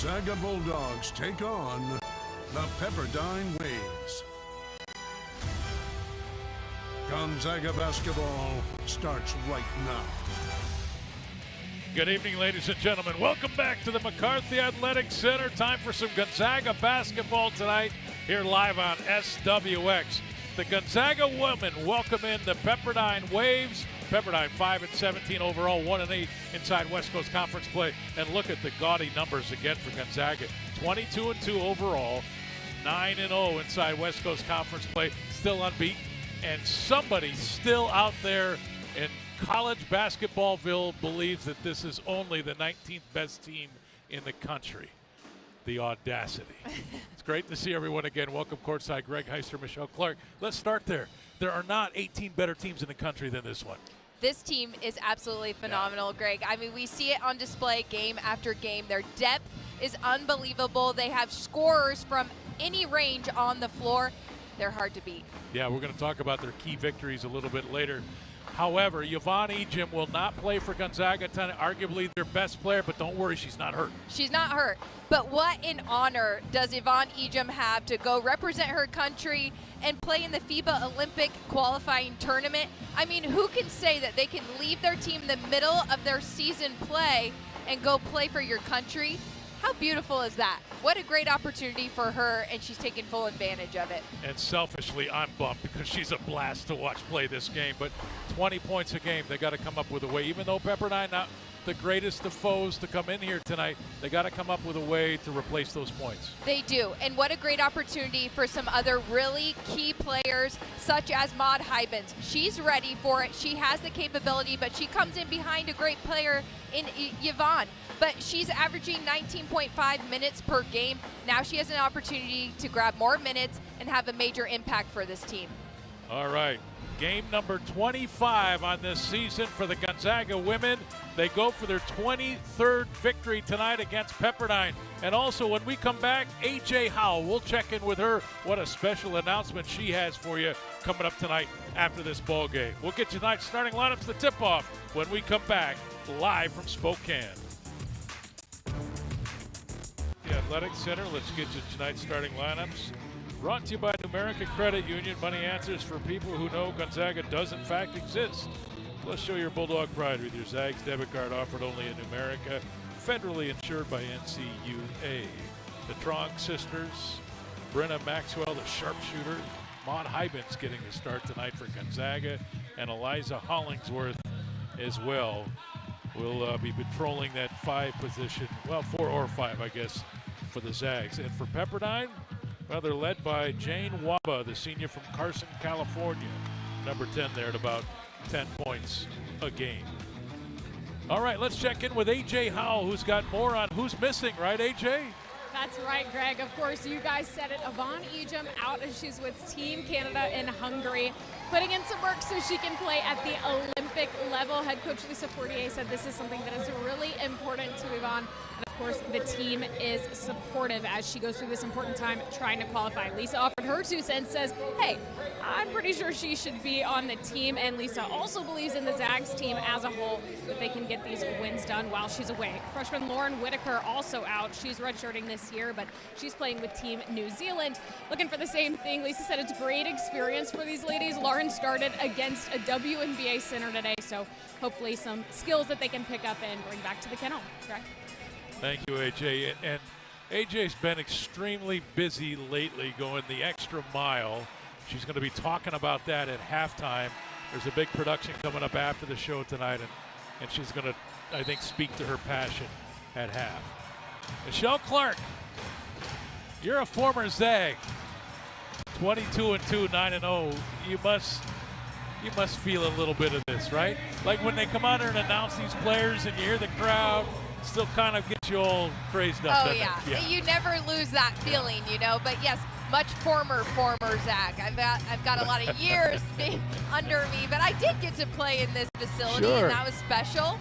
Gonzaga Bulldogs take on the Pepperdine Waves. Gonzaga basketball starts right now. Good evening, ladies and gentlemen. Welcome back to the McCarthy Athletic Center. Time for some Gonzaga basketball tonight here live on SWX. The Gonzaga women welcome in the Pepperdine Waves. Pepperdine 5-17 overall, 1-8 inside West Coast Conference play. And look at the gaudy numbers again for Gonzaga. 22-2 overall, 9-0 inside West Coast Conference play, still unbeaten. And somebody still out there in college basketballville believes that this is only the 19th best team in the country. The audacity. It's great to see everyone again. Welcome courtside, Greg Heister, Michelle Clark. Let's start there. There are not 18 better teams in the country than this one. This team is absolutely phenomenal, Greg. I mean, we see it on display game after game. Their depth is unbelievable. They have scorers from any range on the floor. They're hard to beat. Yeah, we're going to talk about their key victories a little bit later. However, Yvonne Ejim will not play for Gonzaga tonight, arguably their best player, but don't worry, she's not hurt. She's not hurt. But what an honor does Yvonne Ejim have to go represent her country and play in the FIBA Olympic qualifying tournament? I mean, who can say that they can leave their team in the middle of their season play and go play for your country? How beautiful is that? What a great opportunity for her, and she's taking full advantage of it. And selfishly, I'm bummed because she's a blast to watch play this game. But 20 points a game, they got to come up with a way. Even though Pepperdine, not the greatest of foes to come in here tonight, they got to come up with a way to replace those points. They do, and what a great opportunity for some other really key players, such as Maud Hybens. She's ready for it. She has the capability, but she comes in behind a great player in Yvonne. But she's averaging 19.5 minutes per game. Now she has an opportunity to grab more minutes and have a major impact for this team. All right, game number 25 on this season for the Gonzaga women. They go for their 23rd victory tonight against Pepperdine. And also when we come back, AJ Howell, we'll check in with her. What a special announcement she has for you coming up tonight after this ball game. We'll get you tonight's starting lineups, the tip-off, when we come back live from Spokane. The Athletic Center. Let's get you tonight's starting lineups. Brought to you by Numerica Credit Union. Money answers for people who know Gonzaga does in fact exist. Let's show your Bulldog pride with your Zags debit card offered only in Numerica. Federally insured by NCUA. The Trong sisters, Brenna Maxwell, the sharpshooter. Maud Hybens getting the start tonight for Gonzaga. And Eliza Hollingsworth as well. Will be patrolling that 5 position, well, 4 or 5, I guess, for the Zags. And for Pepperdine, well, they're led by Jane Waba, the senior from Carson, California. Number 10 there at about 10 points a game. All right, let's check in with AJ Howell, who's got more on who's missing, right, AJ? That's right, Greg. Of course, you guys said it. Yvonne Ejim out as she's with Team Canada in Hungary, putting in some work so she can play at the Olympic level. Head coach Lisa Fortier said this is something that is really important to Yvonne. And of course, the team is supportive as she goes through this important time trying to qualify. Lisa offered her 2 cents, says, hey, I'm pretty sure she should be on the team. And Lisa also believes in the Zags team as a whole, that they can get these wins done while she's away. Freshman Lauren Whitaker also out. She's redshirting this year, but she's playing with Team New Zealand. Looking for the same thing. Lisa said it's a great experience for these ladies. Lauren started against a WNBA center today, so hopefully some skills that they can pick up and bring back to the kennel. Right? Thank you, AJ. And AJ's been extremely busy lately going the extra mile. She's going to be talking about that at halftime. There's a big production coming up after the show tonight, and she's going to, I think, speak to her passion at half. Michelle Clark, you're a former Zag. 22-2, 9-0. You must feel a little bit of this, right? Like when they come out there and announce these players and you hear the crowd, still kind of gets you all crazed up. Oh, yeah. You never lose that feeling, you know. But yes, much former Zag. I've got a lot of years under me, but I did get to play in this facility, sure. And that was special.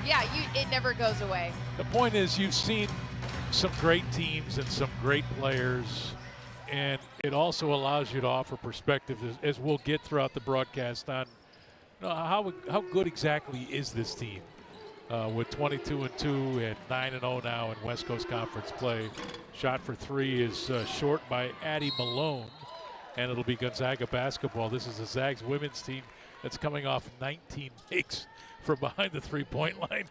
Yeah, it never goes away. The point is, you've seen some great teams and some great players, and it also allows you to offer perspective, as we'll get throughout the broadcast, on how good exactly is this team. with 22-2 and 9-0 now in West Coast Conference play. Shot for three is short by Addie Malone, and it'll be Gonzaga basketball. This is the Zags women's team that's coming off 19 makes from behind the three-point line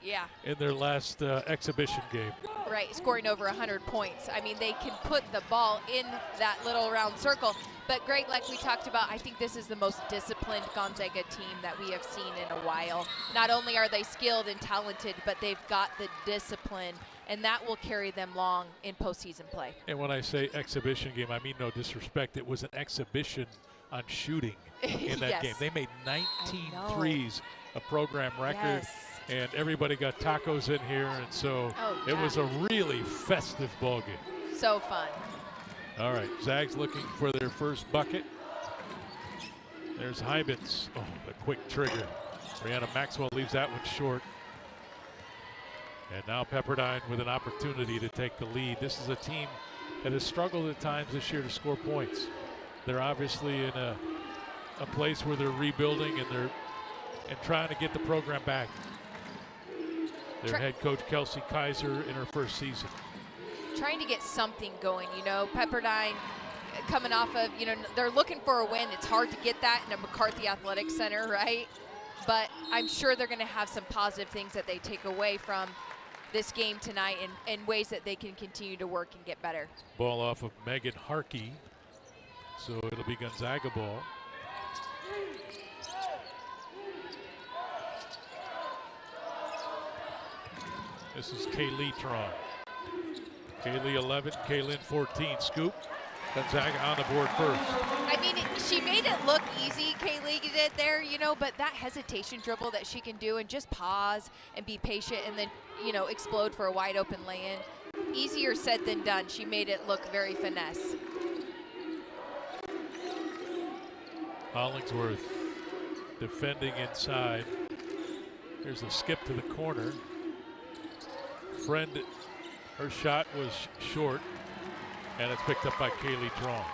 in their last exhibition game. Right, scoring over 100 points. I mean, they can put the ball in that little round circle. But Greg, like we talked about, I think this is the most disciplined Gonzaga team that we have seen in a while. Not only are they skilled and talented, but they've got the discipline, and that will carry them long in postseason play. And when I say exhibition game, I mean no disrespect. It was an exhibition on shooting in that game. They made 19 threes, a program record, and everybody got tacos in here, and so it was a really festive ball game. So fun. All right, Zags looking for their first bucket. There's Hybens. Oh, the quick trigger. Brianna Maxwell leaves that one short. And now Pepperdine with an opportunity to take the lead. This is a team that has struggled at times this year to score points. They're obviously in a place where they're rebuilding and trying to get the program back. Their head coach Kelsey Kaiser in her first season. Trying to get something going, you know. Pepperdine coming off of, you know, they're looking for a win. It's hard to get that in a McCarthy Athletic Center, right? But I'm sure they're going to have some positive things that they take away from this game tonight and ways that they can continue to work and get better. Ball off of Megan Harkey. So it'll be Gonzaga ball. This is Kaylee Tron. Kaylee 11, Kaylin 14. Scoop. Gonzaga on the board first. I mean, she made it look easy, Kaylee did there, you know, but that hesitation dribble that she can do and just pause and be patient and then, you know, explode for a wide open lay-in. Easier said than done. She made it look very finesse. Hollingsworth defending inside. Here's a skip to the corner. Friend, her shot was short, and it's picked up by Kaylee Tron.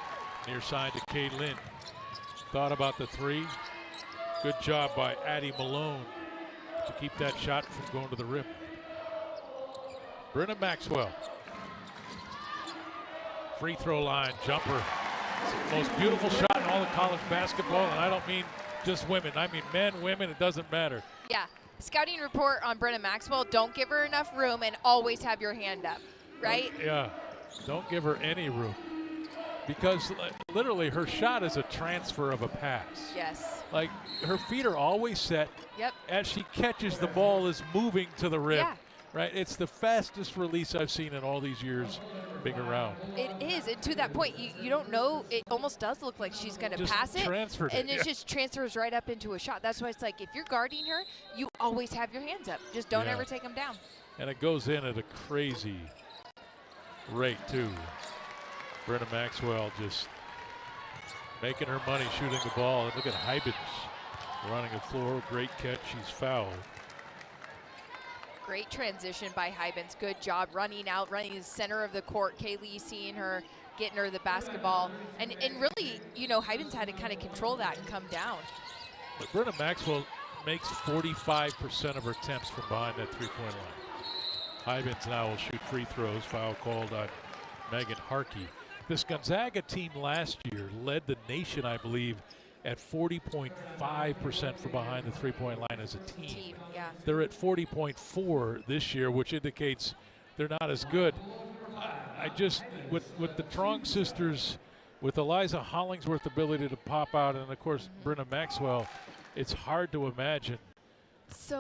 Near side to Kaylin. Thought about the three. Good job by Addie Malone to keep that shot from going to the rim. Brenna Maxwell. Free throw line jumper. It's the most beautiful shot in all of college basketball, and I don't mean just women. I mean men, women, it doesn't matter. Yeah. Scouting report on Brenna Maxwell, don't give her enough room and always have your hand up, right? Yeah, don't give her any room. Because literally her shot is a transfer of a pass. Yes. Like her feet are always set. Yep. As she catches, the ball is moving to the rim. Yeah. Right? It's the fastest release I've seen in all these years being around. It is, and to that point, you don't know, it almost does look like she's going to pass it, and it just transfers right up into a shot. That's why it's like, if you're guarding her, you always have your hands up. Just don't ever take them down. And it goes in at a crazy rate, too. Brenna Maxwell just making her money shooting the ball. And look at Hybens running the floor. Great catch. She's fouled. Great transition by Hybens. Good job running out, running the center of the court. Kaylee seeing her, getting her the basketball. And really, you know, Hybens had to kind of control that and come down. But Brenna Maxwell makes 45% of her attempts from behind that three-point line. Hybens now will shoot free throws. Foul called on Megan Harkey. This Gonzaga team last year led the nation, I believe, at 40.5% from behind the three-point line as a team. They're at 40.4 this year, which indicates they're not as good. I just, with the Trong sisters, with Eliza Hollingsworth's ability to pop out, and of course Brenna Maxwell, it's hard to imagine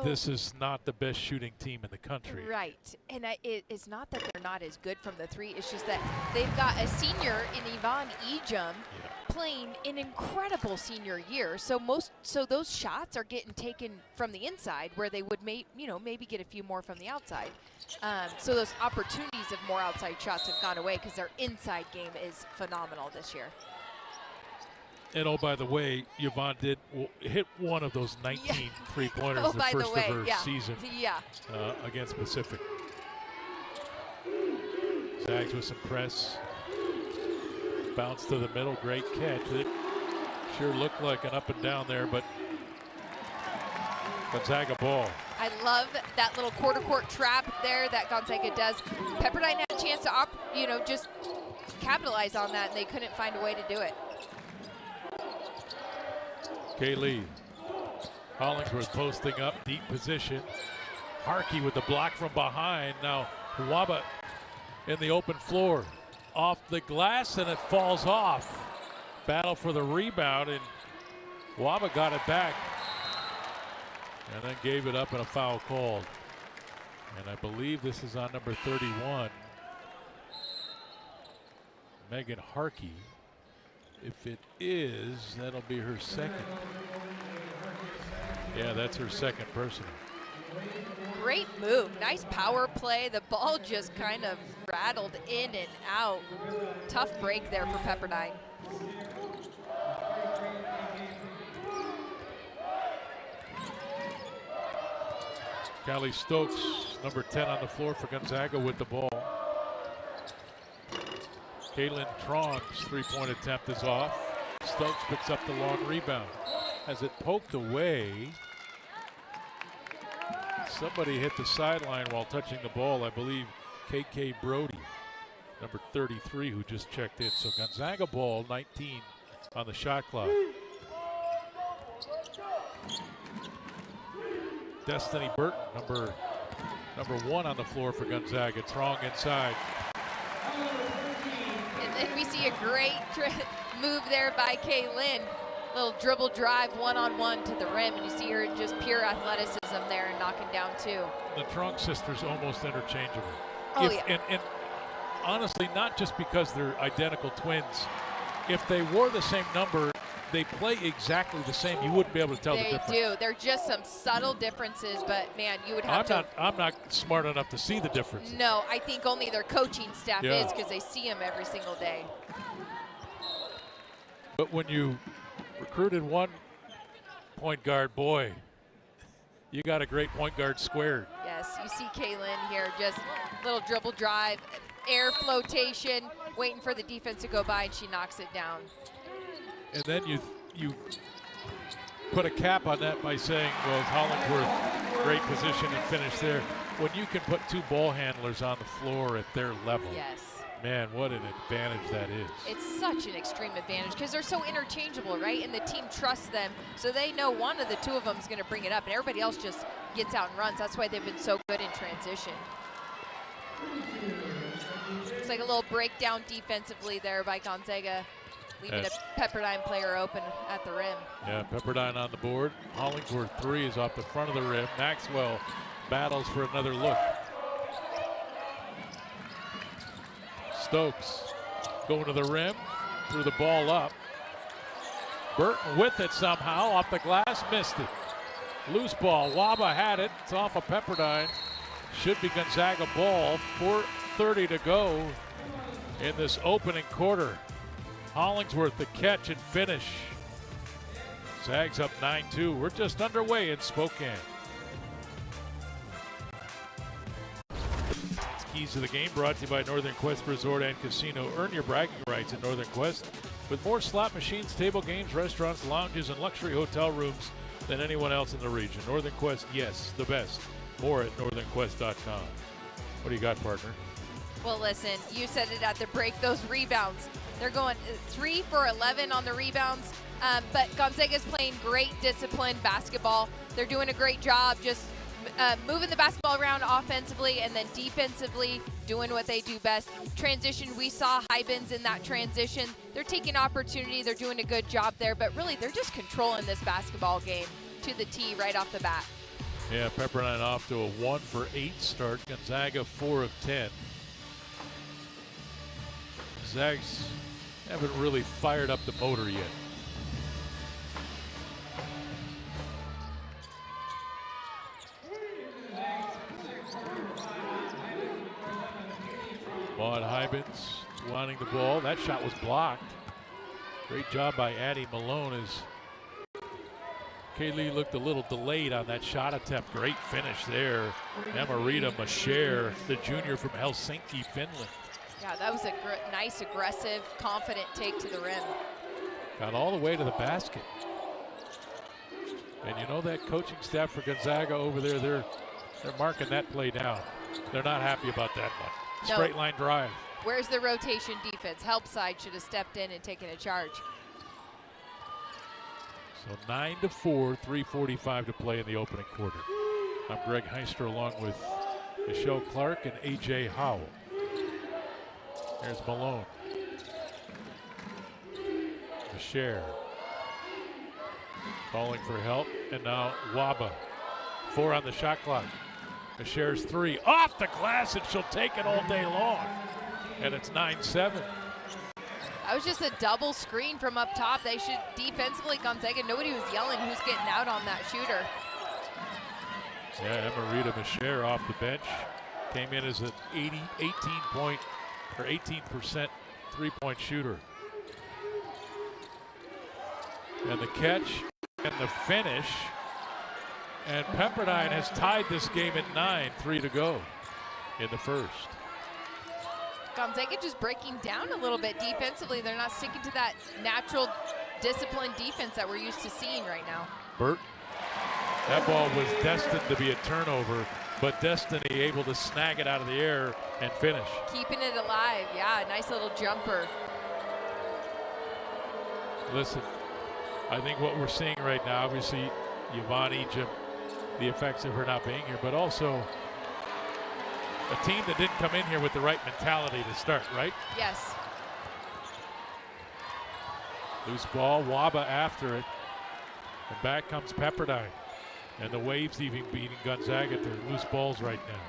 this is not the best shooting team in the country. Right, and it's not that they're not as good from the three, it's just that they've got a senior in Yvonne Ejum playing an incredible senior year. So those shots are getting taken from the inside where they would maybe get a few more from the outside. So those opportunities of more outside shots have gone away because their inside game is phenomenal this year. And oh, by the way, Yvonne did hit one of those 19 three-pointers the first of her season against Pacific. Zags with some press. Bounce to the middle, great catch. It sure looked like an up and down there, but Gonzaga ball. I love that little quarter court trap there that Gonzaga does. Pepperdine had a chance to, just capitalize on that, and they couldn't find a way to do it. Kaylee Hollingsworth posting up, deep position. Harkey with the block from behind. Now Waba in the open floor. Off the glass, and it falls off. Battle for the rebound, and Waba got it back. And then gave it up and a foul called. And I believe this is on number 31. Megan Harkey. If it is, that'll be her second. Yeah, that's her second personal. Great move, nice power play. The ball just kind of rattled in and out. Tough break there for Pepperdine. Callie Stokes, number 10 on the floor for Gonzaga with the ball. Kaylin Trong's three-point attempt is off. Stokes picks up the long rebound. Has it poked away. Somebody hit the sideline while touching the ball. I believe KK Brody, number 33, who just checked in. So Gonzaga ball, 19 on the shot clock. Destiny Burton, number 1 on the floor for Gonzaga. Trong inside. And then we see a great move there by Kaylin. Little dribble drive, one-on-one to the rim, and you see her just pure athleticism there and knocking down 2. The Trong sisters almost interchangeable. Oh, yeah. And honestly, not just because they're identical twins. If they wore the same number, they play exactly the same. You wouldn't be able to tell the difference. They do. There are just some subtle differences, but man, you would have I'm not smart enough to see the difference. No, I think only their coaching staff Yeah. is, because they see them every single day. But when you recruited one point guard, boy, you got a great point guard squared. Yes, you see Kaylin here, just little dribble drive, air flotation, waiting for the defense to go by, and she knocks it down. And then you put a cap on that by saying, well, Hollingsworth, great position and finish there. When you can put 2 ball handlers on the floor at their level, Yes. man, what an advantage that is. It's such an extreme advantage because they're so interchangeable, right? And the team trusts them, so they know one of the 2 of them is going to bring it up, and everybody else just gets out and runs. That's why they've been so good in transition. It's like a little breakdown defensively there by Gonzaga, leaving a Pepperdine player open at the rim. Yeah, Pepperdine on the board. Hollingsworth 3 is off the front of the rim. Maxwell battles for another look. Stokes going to the rim, threw the ball up. Burton with it somehow, off the glass, missed it. Loose ball, Waba had it, it's off of Pepperdine. Should be Gonzaga ball, 4:30 to go in this opening quarter. Hollingsworth the catch and finish. Zags up 9-2, we're just underway in Spokane. Keys to the game brought to you by Northern Quest Resort and Casino. Earn your bragging rights at Northern Quest with more slot machines, table games, restaurants, lounges, and luxury hotel rooms than anyone else in the region. Northern Quest, yes, the best. More at northernquest.com. What do you got, partner? Well, listen, you said it at the break, those rebounds. They're going 3 for 11 on the rebounds, but Gonzaga's playing great disciplined basketball. They're doing a great job just moving the basketball around offensively, and then defensively doing what they do best. Transition, we saw Hybens in that transition. They're taking opportunity, they're doing a good job there, but really they're just controlling this basketball game to the T right off the bat. Yeah, Pepperdine off to a 1 for 8 start. Gonzaga 4 of 10. Zags haven't really fired up the motor yet. Maud Hybens wanting the ball. That shot was blocked. Great job by Addie Malone as Kaylee looked a little delayed on that shot attempt. Great finish there. Amarita Masher, the junior from Helsinki, Finland. Yeah, that was a nice, aggressive, confident take to the rim. Got all the way to the basket. And you know that coaching staff for Gonzaga over there, they're marking that play down. They're not happy about that one. No. Straight line drive. Where's the rotation defense? Help side should have stepped in and taken a charge. So 9-4, 3:45 to play in the opening quarter. I'm Greg Heister along with Michelle Clark and A.J. Howell. There's Malone. Bashir calling for help, and now Waba. 4 on the shot clock. Bashir's 3 off the glass, and she'll take it all day long. And it's 9-7. That was just a double screen from up top. They should defensively, Gonzaga, nobody was yelling who's getting out on that shooter. Yeah, Emerita Bashir off the bench. Came in as an 18% three-point shooter. And the catch and the finish. And Pepperdine has tied this game at 9, 3 to go in the first. Gonzaga just breaking down a little bit defensively. They're not sticking to that natural disciplined defense that we're used to seeing right now. Burt, that ball was destined to be a turnover, but Destiny able to snag it out of the air and finish. Keeping it alive, yeah, nice little jumper. Listen, I think what we're seeing right now, obviously, Yvonne Egypt, the effects of her not being here, but also a team that didn't come in here with the right mentality to start, right? Yes. Loose ball, Waba after it. And back comes Pepperdine. And the Waves even beating Gonzaga to loose balls right now.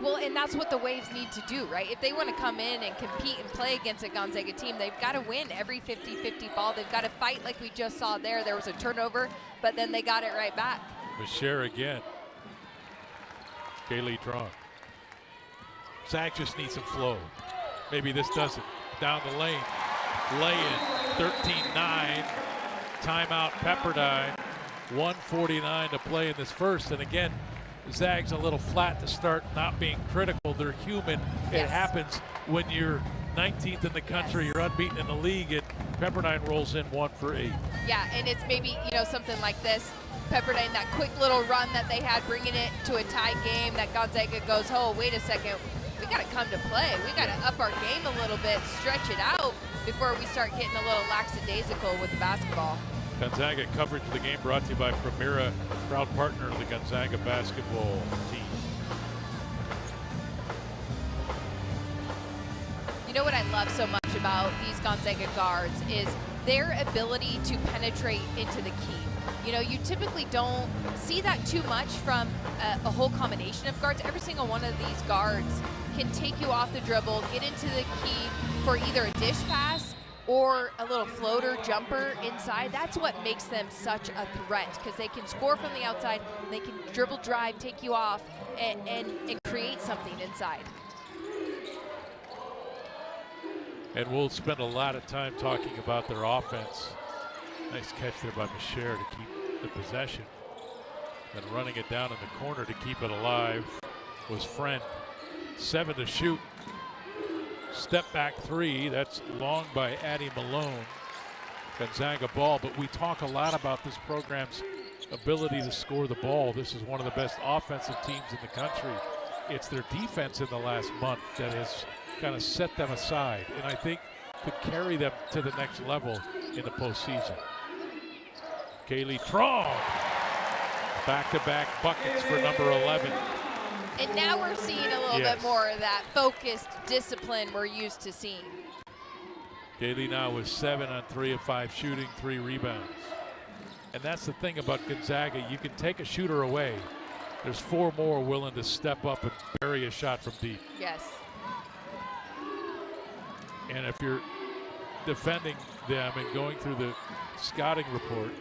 Well, and that's what the Waves need to do, right? If they want to come in and compete and play against a Gonzaga team, they've got to win every 50-50 ball. They've got to fight like we just saw there. There was a turnover, but then they got it right back. Bashir again. Kaylee Tron. Zach just needs some flow. Maybe this does it. Down the lane. Lay-in. 13-9. Timeout Pepperdine. 1:49 to play in this first. And again, Zag's a little flat to start, not being critical. They're human. Yes. It happens when you're 19th in the country, you're unbeaten in the league, and Pepperdine rolls in 1 for 8. Yeah, and it's maybe, something like this. Pepperdine, that quick little run that they had, bringing it to a tie game, that Gonzaga goes, oh, wait a second. We got to come to play. We got to up our game a little bit, stretch it out before we start getting a little lackadaisical with the basketball. Gonzaga coverage of the game brought to you by Primera, proud partner of the Gonzaga basketball team. You know what I love so much about these Gonzaga guards is their ability to penetrate into the key. You typically don't see that too much from a whole combination of guards. Every single one of these guards can take you off the dribble, get into the key for either a dish pass or a little floater jumper inside. That's what makes them such a threat, because they can score from the outside, they can dribble drive, take you off, and create something inside. And we'll spend a lot of time talking about their offense. Nice catch there by Bashir to keep the possession. And running it down in the corner to keep it alive was Friend. 7 to shoot. Step back 3, that's long by Addie Malone. Gonzaga ball, but we talk a lot about this program's ability to score the ball. This is one of the best offensive teams in the country. It's their defense in the last month that has kind of set them aside, and I think could carry them to the next level in the postseason. Kaylee Tron, back-to-back buckets for number 11. And now we're seeing a little bit more of that focused discipline we're used to seeing. Kaylee now with 7 on 3 of 5 shooting, 3 rebounds. And that's the thing about Gonzaga. You can take a shooter away. There's 4 more willing to step up and bury a shot from deep. Yes. And if you're defending them and going through the scouting report,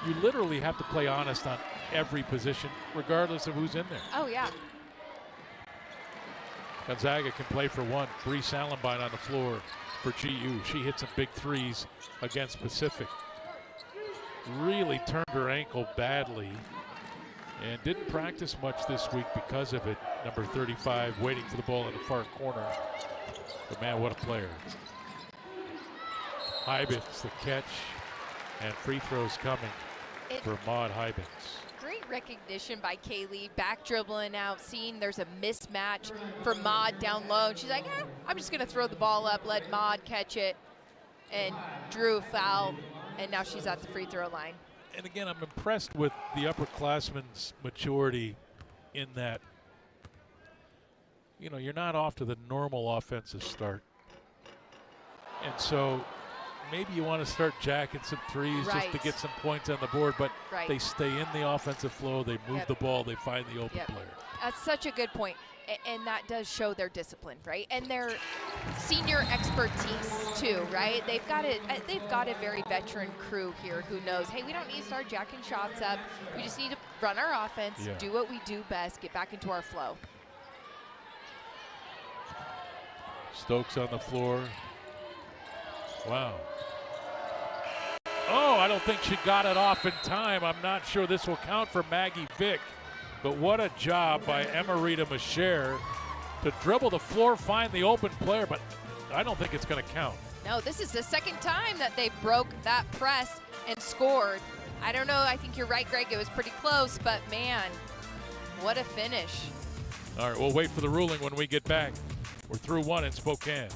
you literally have to play honest on every position, regardless of who's in there. Oh, yeah. Gonzaga can play for 1. Bree Salenbein on the floor for GU. She hit some big threes against Pacific. Really turned her ankle badly and didn't practice much this week because of it. Number 35 waiting for the ball in the far corner. But man, what a player. Hybits the catch, and free throws coming. for Maud Hybens. Great recognition by Kaylee, back dribbling out, seeing there's a mismatch for Maud down low. And she's like, I'm just gonna throw the ball up, let Maud catch it, and drew a foul, and now she's at the free throw line. And again, I'm impressed with the upperclassmen's maturity in that, you know, you're not off to the normal offensive start. And so maybe you want to start jacking some threes just to get some points on the board, but they stay in the offensive flow, they move the ball, they find the open player. That's such a good point. And that does show their discipline, right? And their senior expertise too, right? They've got a very veteran crew here who knows, hey, we don't need to start jacking shots up. We just need to run our offense, do what we do best, get back into our flow. Stokes on the floor. Wow. Oh, I don't think she got it off in time. I'm not sure this will count for Maggie Vick. But what a job by Emerita Masher to dribble the floor, find the open player, but I don't think it's going to count. No, this is the second time that they broke that press and scored. I don't know. I think you're right, Greg. It was pretty close, but man, what a finish. All right, we'll wait for the ruling when we get back. We're through one in Spokane.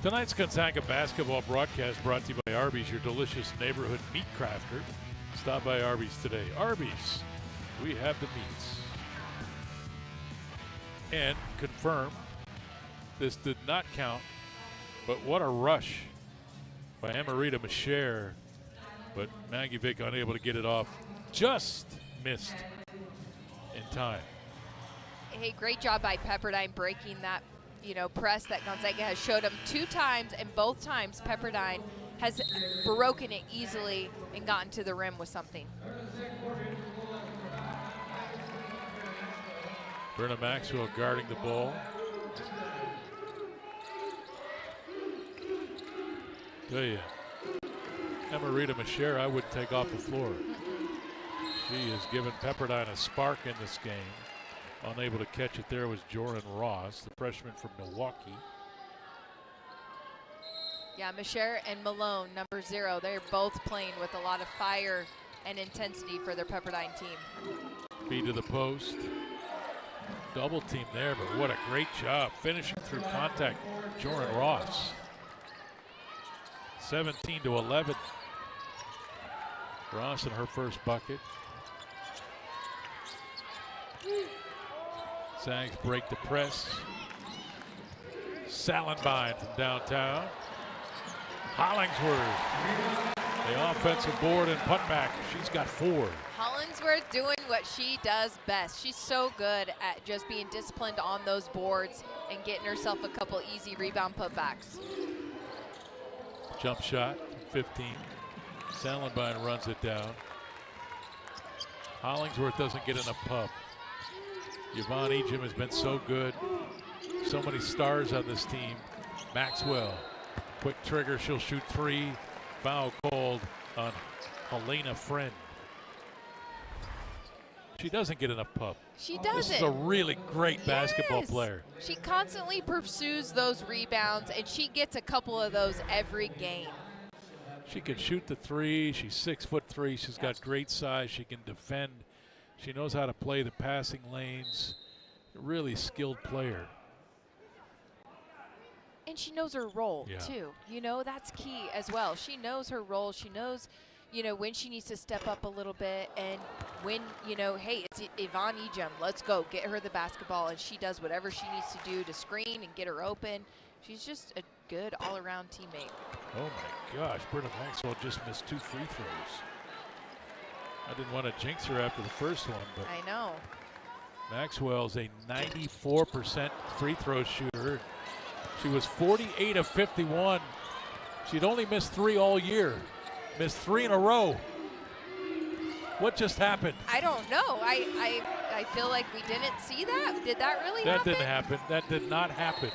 Tonight's Gonzaga basketball broadcast brought to you by Arby's, your delicious neighborhood meat crafter. Stop by Arby's today. Arby's, we have the meats. And confirm, this did not count, but what a rush by Emerita Masher. But Maggie Vick unable to get it off, just missed in time. Hey, great job by Pepperdine breaking that, press that Gonzaga has showed them 2 times, and both times Pepperdine has broken it easily and gotten to the rim with something. Brenna Maxwell guarding the ball. Tell you, Emerita Masher, I wouldn't take off the floor. She has given Pepperdine a spark in this game. Unable to catch it there was Joran Ross, the freshman from Milwaukee. Yeah, Masher and Malone, number 0, they're both playing with a lot of fire and intensity for their Pepperdine team. Feed to the post. Double team there, but what a great job finishing through contact. Joran Ross. 17-11. Ross in her first bucket. Zags break the press. Salenbine from downtown. Hollingsworth, the offensive board and putback. She's got 4. Hollingsworth doing what she does best. She's so good at just being disciplined on those boards and getting herself a couple easy rebound putbacks. Jump shot, 15. Salenbine runs it down. Hollingsworth doesn't get enough pub. Yvonne Ejim has been so good. So many stars on this team. Maxwell, quick trigger, she'll shoot 3. Foul called on Helena Friend. She doesn't get enough pub. She doesn't. This is a really great basketball player. She constantly pursues those rebounds, and she gets a couple of those every game. She can shoot the 3. She's 6'3". She's got great size. She can defend. She knows how to play the passing lanes. A really skilled player. And she knows her role, too. That's key as well. She knows her role. She knows, when she needs to step up a little bit. And when, hey, it's Yvonne Ejim. Let's go. Get her the basketball. And she does whatever she needs to do to screen and get her open. She's just a good all-around teammate. Oh, my gosh. Brenna Maxwell just missed 2 free throws. I didn't want to jinx her after the first one, but I know. Maxwell's a 94% free throw shooter. She was 48 of 51. She'd only missed 3 all year. Missed 3 in a row. What just happened? I don't know. I feel like we didn't see that. Did that really happen? That didn't happen. That did not happen.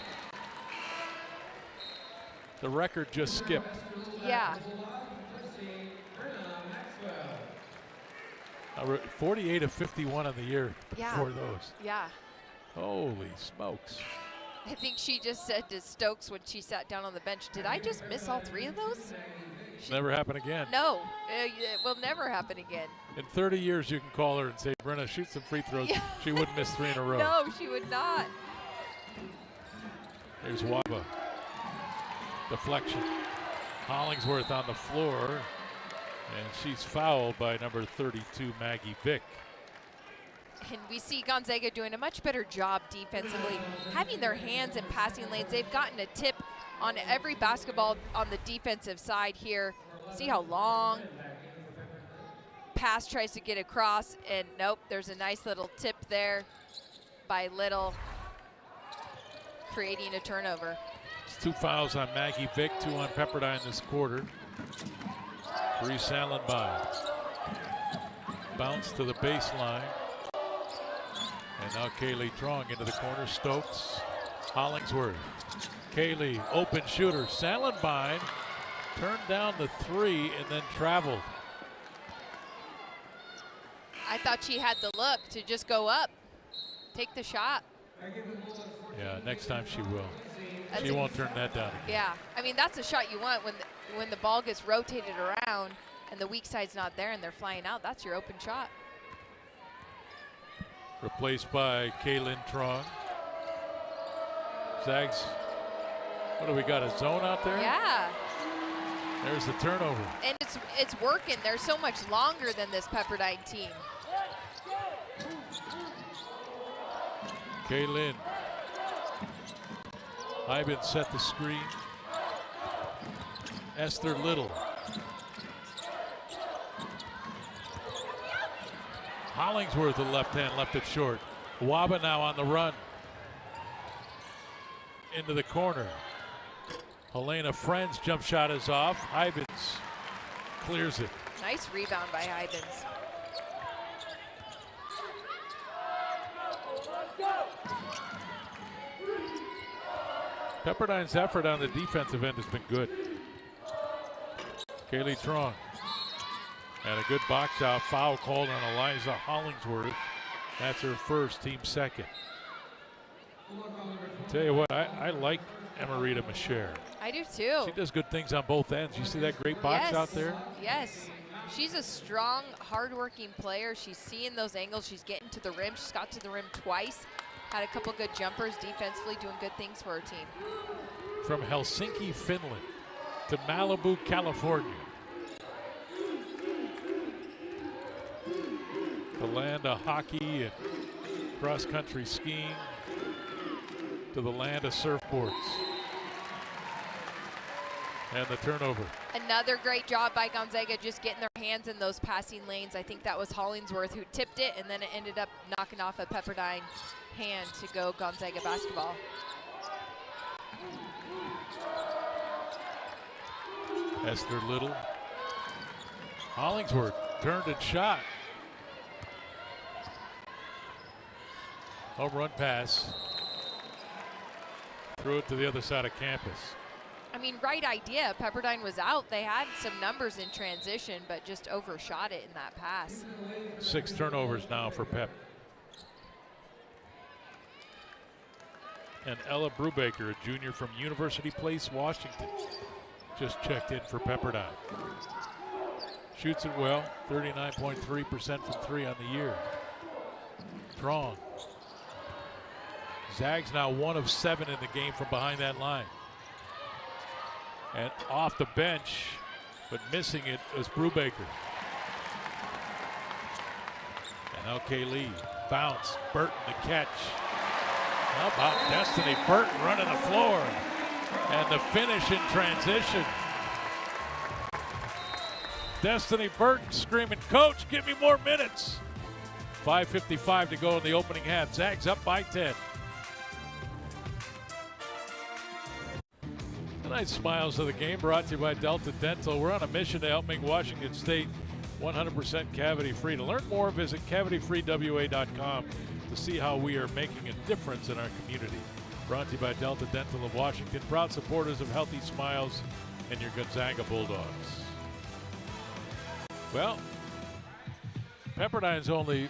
The record just skipped. Yeah. 48 of 51 on the year before those. Yeah. Holy smokes. I think she just said to Stokes when she sat down on the bench, did I just miss all 3 of those? Never happen again. No, it will never happen again. In 30 years, you can call her and say, Brenna, shoot some free throws. Yeah. She wouldn't miss 3 in a row. No, she would not. Here's Waba. Deflection. Hollingsworth on the floor. And she's fouled by number 32, Maggie Vick. And we see Gonzaga doing a much better job defensively, having their hands in passing lanes. They've gotten a tip on every basketball on the defensive side here. See how long pass tries to get across, and nope, there's a nice little tip there by Little, creating a turnover. It's 2 fouls on Maggie Vick, 2 on Pepperdine this quarter. Bree Sallenby. Bounce to the baseline. And now Kaylee Trong into the corner. Stokes, Hollingsworth. Kaylee, open shooter. Sallenby turned down the 3 and then traveled. I thought she had the look to just go up, take the shot. Yeah, next time she will. She won't turn that down again. Yeah, I mean, that's a shot you want when the ball gets rotated around and the weak side's not there and they're flying out. That's your open shot. Replaced by Kaylin Trong. Zags, what do we got, a zone out there? Yeah. There's the turnover. And it's working. They're so much longer than this Pepperdine team. Kaylin. Ivan set the screen. Esther Little. Hollingsworth, the left hand, left it short. Waba now on the run. Into the corner. Helena Friends jump shot is off. Ivins clears it. Nice rebound by Ivins. Pepperdine's effort on the defensive end has been good. Kaylee Trong. And a good box out foul called on Eliza Hollingsworth. That's her first, team second. Tell you what, I like Emerita Masher. I do too. She does good things on both ends. You see that great box out there? Yes. She's a strong, hardworking player. She's seeing those angles. She's getting to the rim. She's got to the rim twice. Had a couple good jumpers defensively, doing good things for her team. From Helsinki, Finland to Malibu, California. The land of hockey and cross-country skiing to the land of surfboards. And the turnover. Another great job by Gonzaga just getting their hands in those passing lanes. I think that was Hollingsworth who tipped it, and then it ended up knocking off a Pepperdine hand to go Gonzaga basketball. Esther Little. Hollingsworth turned and shot. Home run pass. Threw it to the other side of campus. I mean, right idea. Pepperdine was out. They had some numbers in transition, but just overshot it in that pass. 6 turnovers now for Pep. And Ella Brubaker, a junior from University Place, Washington, just checked in for Pepperdine. Shoots it well, 39.3% from 3 on the year. Strong. Zags now 1 of 7 in the game from behind that line. And off the bench, but missing it was Brubaker. And now Kaylee. Bounce. Burton the catch. How about Destiny Burton running the floor? And the finish in transition. Destiny Burton screaming, "Coach, give me more minutes." 5:55 to go in the opening half. Zags up by 10. Tonight's Smiles of the Game brought to you by Delta Dental. We're on a mission to help make Washington State 100% cavity free. To learn more, visit cavityfreewa.com to see how we are making a difference in our community. Brought to you by Delta Dental of Washington, proud supporters of Healthy Smiles and your Gonzaga Bulldogs. Well, Pepperdine's only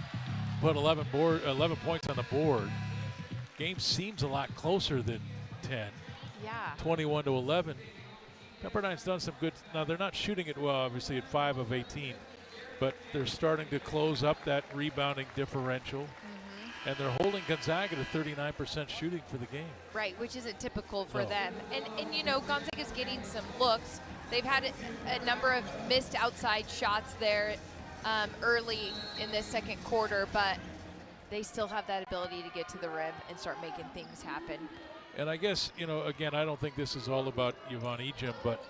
put 11 points on the board. Game seems a lot closer than 10. Yeah. 21-11. Pepperdine's done some good. Now, they're not shooting it well, obviously, at 5 of 18, but they're starting to close up that rebounding differential. And they're holding Gonzaga to 39% shooting for the game. Right, which isn't typical for them. And you know, Gonzaga's getting some looks. They've had a number of missed outside shots there early in this second quarter, but they still have that ability to get to the rim and start making things happen. And I guess, you know, again, I don't think this is all about Yvonne Ejim, but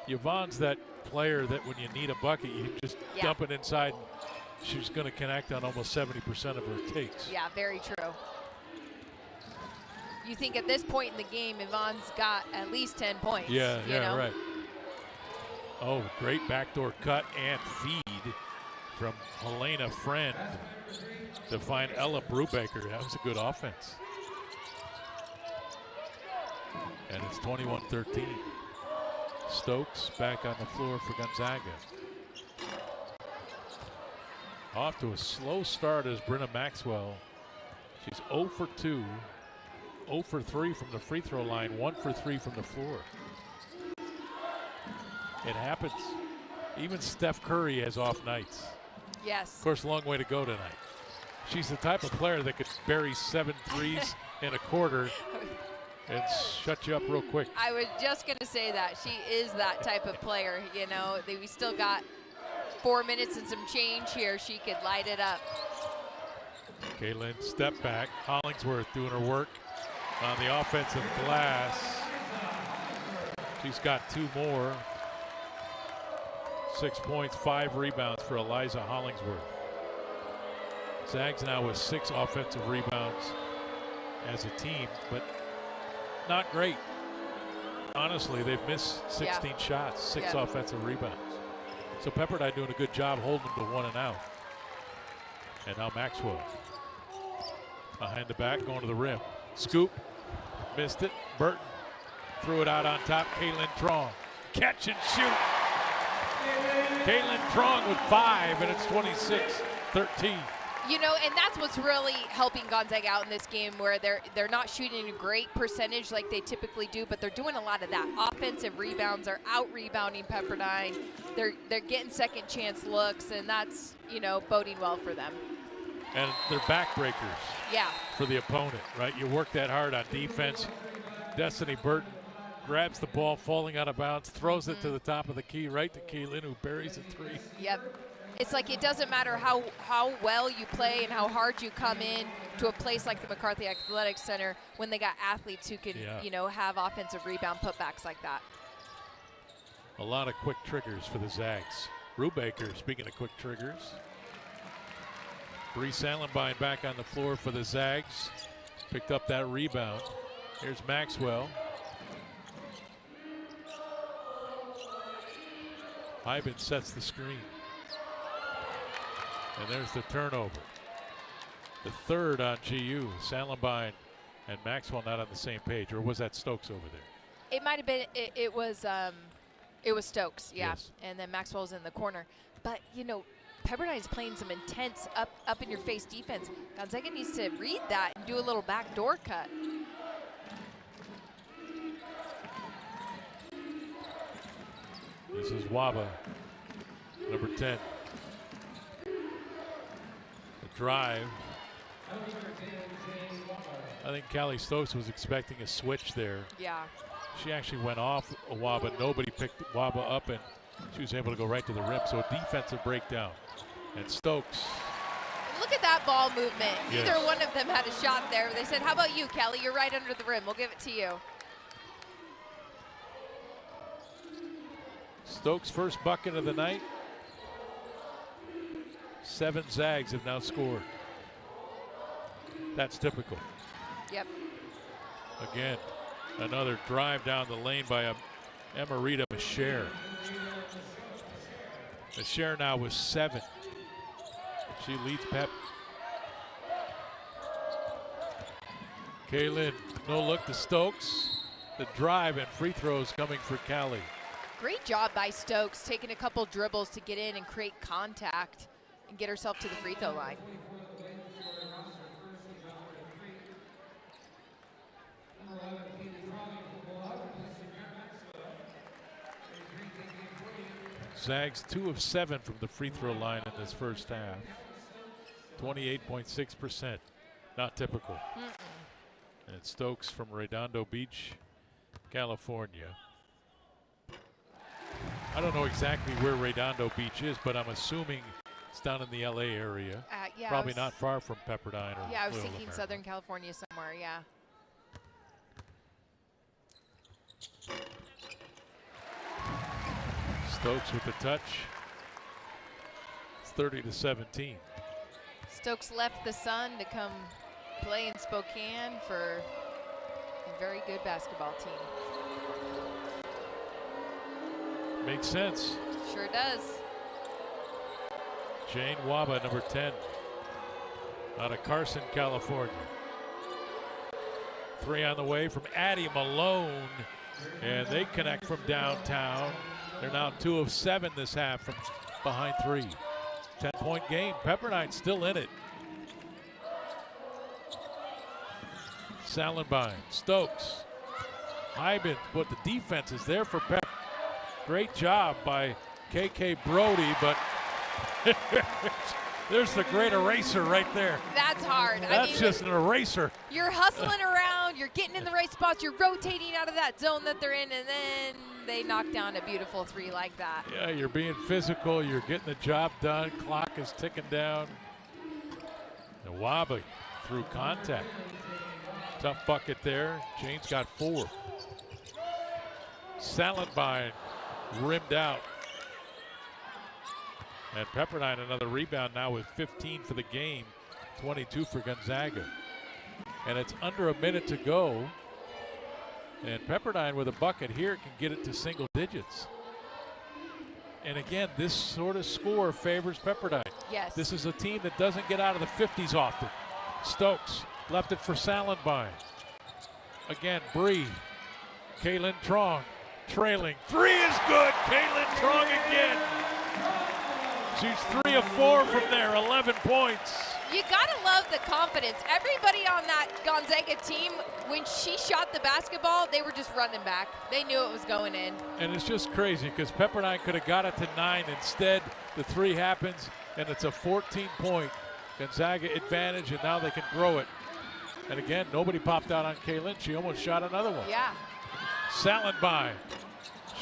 Yvonne's that player that when you need a bucket, you just dump it inside. She's going to connect on almost 70% of her takes. Yeah, very true. You think at this point in the game, Yvonne's got at least 10 points. Yeah, you know? right. Oh, great backdoor cut and feed from Helena Friend to find Ella Brubaker. That was a good offense. And it's 21-13. Stokes back on the floor for Gonzaga. Off to a slow start is Brenna Maxwell. She's 0 for 2, 0 for 3 from the free throw line, 1 for 3 from the floor. It happens. Even Steph Curry has off nights. Yes. Of course, a long way to go tonight. She's the type of player that could bury 7 threes in a quarter and shut you up real quick. I was just going to say that. She is that type of player. You know, we still got 4 minutes and some change here. She could light it up. Kaylin, step back. Hollingsworth doing her work on the offensive glass. She's got 2 more. 6 points, 5 rebounds for Eliza Hollingsworth. Zags now with 6 offensive rebounds as a team, but not great. Honestly, they've missed 16 shots, 6 offensive rebounds. So Pepperdine doing a good job holding them to 1 and out. And now Maxwell. Behind the back, going to the rim. Scoop, missed it. Burton threw it out on top. Kaylin Trong, catch and shoot. Kaylin Trong with 5, and it's 26-13. You know, and that's what's really helping Gonzaga out in this game, where they're not shooting a great percentage like they typically do, but they're doing a lot of that. Offensive rebounds are out-rebounding Pepperdine. They're getting second chance looks, and that's, you know, boding well for them. And they're backbreakers for the opponent, right? You work that hard on defense. Destiny Burton grabs the ball falling out of bounds, throws it to the top of the key, right to Kaylin, who buries a 3. Yep. It's like it doesn't matter how well you play and how hard you come in to a place like the McCarthy Athletic Center when they got athletes who can, you know, have offensive rebound putbacks like that. A lot of quick triggers for the Zags. Brubaker, speaking of quick triggers. Bree Sallenbein back on the floor for the Zags. Picked up that rebound. Here's Maxwell. Hyben sets the screen. And there's the turnover. The 3rd on GU. Sallenbein and Maxwell not on the same page. Or was that Stokes over there? It might have been, it was Stokes, Yes. And then Maxwell's in the corner. But, you know, Pepperdine is playing some intense up-in-your-face defense. Gonzaga needs to read that and do a little backdoor cut. This is Waba, number 10. The drive. I think Callie Stokes was expecting a switch there. Yeah. She actually went off Waba. Nobody picked Waba up, and she was able to go right to the rim. So a defensive breakdown. And Stokes. Look at that ball movement. Yes. Neither one of them had a shot there. They said, how about you, Kelly? You're right under the rim. We'll give it to you. Stokes' first bucket of the night. 7 Zags have now scored. That's typical. Yep. Again, another drive down the lane by Emerita Masher. Masher now with 7. She leads Pep. Kaylin, no look to Stokes. The drive and free throws coming for Callie. Great job by Stokes, taking a couple dribbles to get in and create contact and get herself to the free throw line. Zags 2 of 7 from the free throw line in this first half. 28.6%. Not typical. And Stokes from Redondo Beach, California. I don't know exactly where Redondo Beach is, but I'm assuming it's down in the LA area. Yeah, probably not far from Pepperdine. Or yeah, I was Little thinking America. Southern California somewhere, yeah. Stokes with the touch. It's 30-17. Stokes left the Sun to come play in Spokane for a very good basketball team. Makes sense. Sure does. Jane Waba, number 10, out of Carson, California. 3 on the way from Addie Malone, and they connect from downtown. They're now 2 of 7 this half from behind 3. 10-point game. Pepperdine still in it. Salenbine, Stokes, Hyben, but the defense is there for Pep. Great job by KK Brody, but there's the great eraser right there. That's hard. That's just an eraser. You're hustling around, you're getting in the right spots, you're rotating out of that zone that they're in, and then they knock down a beautiful 3 like that. Yeah, you're being physical, you're getting the job done, clock is ticking down. Nawabi through contact. Tough bucket there. Jane's got 4. Salenbine rimmed out. And Pepperdine another rebound now with 15 for the game, 22 for Gonzaga. And it's under a minute to go. And Pepperdine with a bucket here can get it to single digits. And again, this sort of score favors Pepperdine. Yes. This is a team that doesn't get out of the 50s often. Stokes left it for Salenbine. Again, Bree. Kaylin Trong trailing. 3 is good. Kaylin Trong again. She's 3 of 4 from there, 11 points. You gotta love the confidence. Everybody on that Gonzaga team, when she shot the basketball, they were just running back. They knew it was going in. And it's just crazy because Pepperdine could have got it to 9. Instead, the 3 happens, and it's a 14-point Gonzaga advantage, and now they can grow it. And again, nobody popped out on Kaylin. She almost shot another one. Yeah. Salenbine,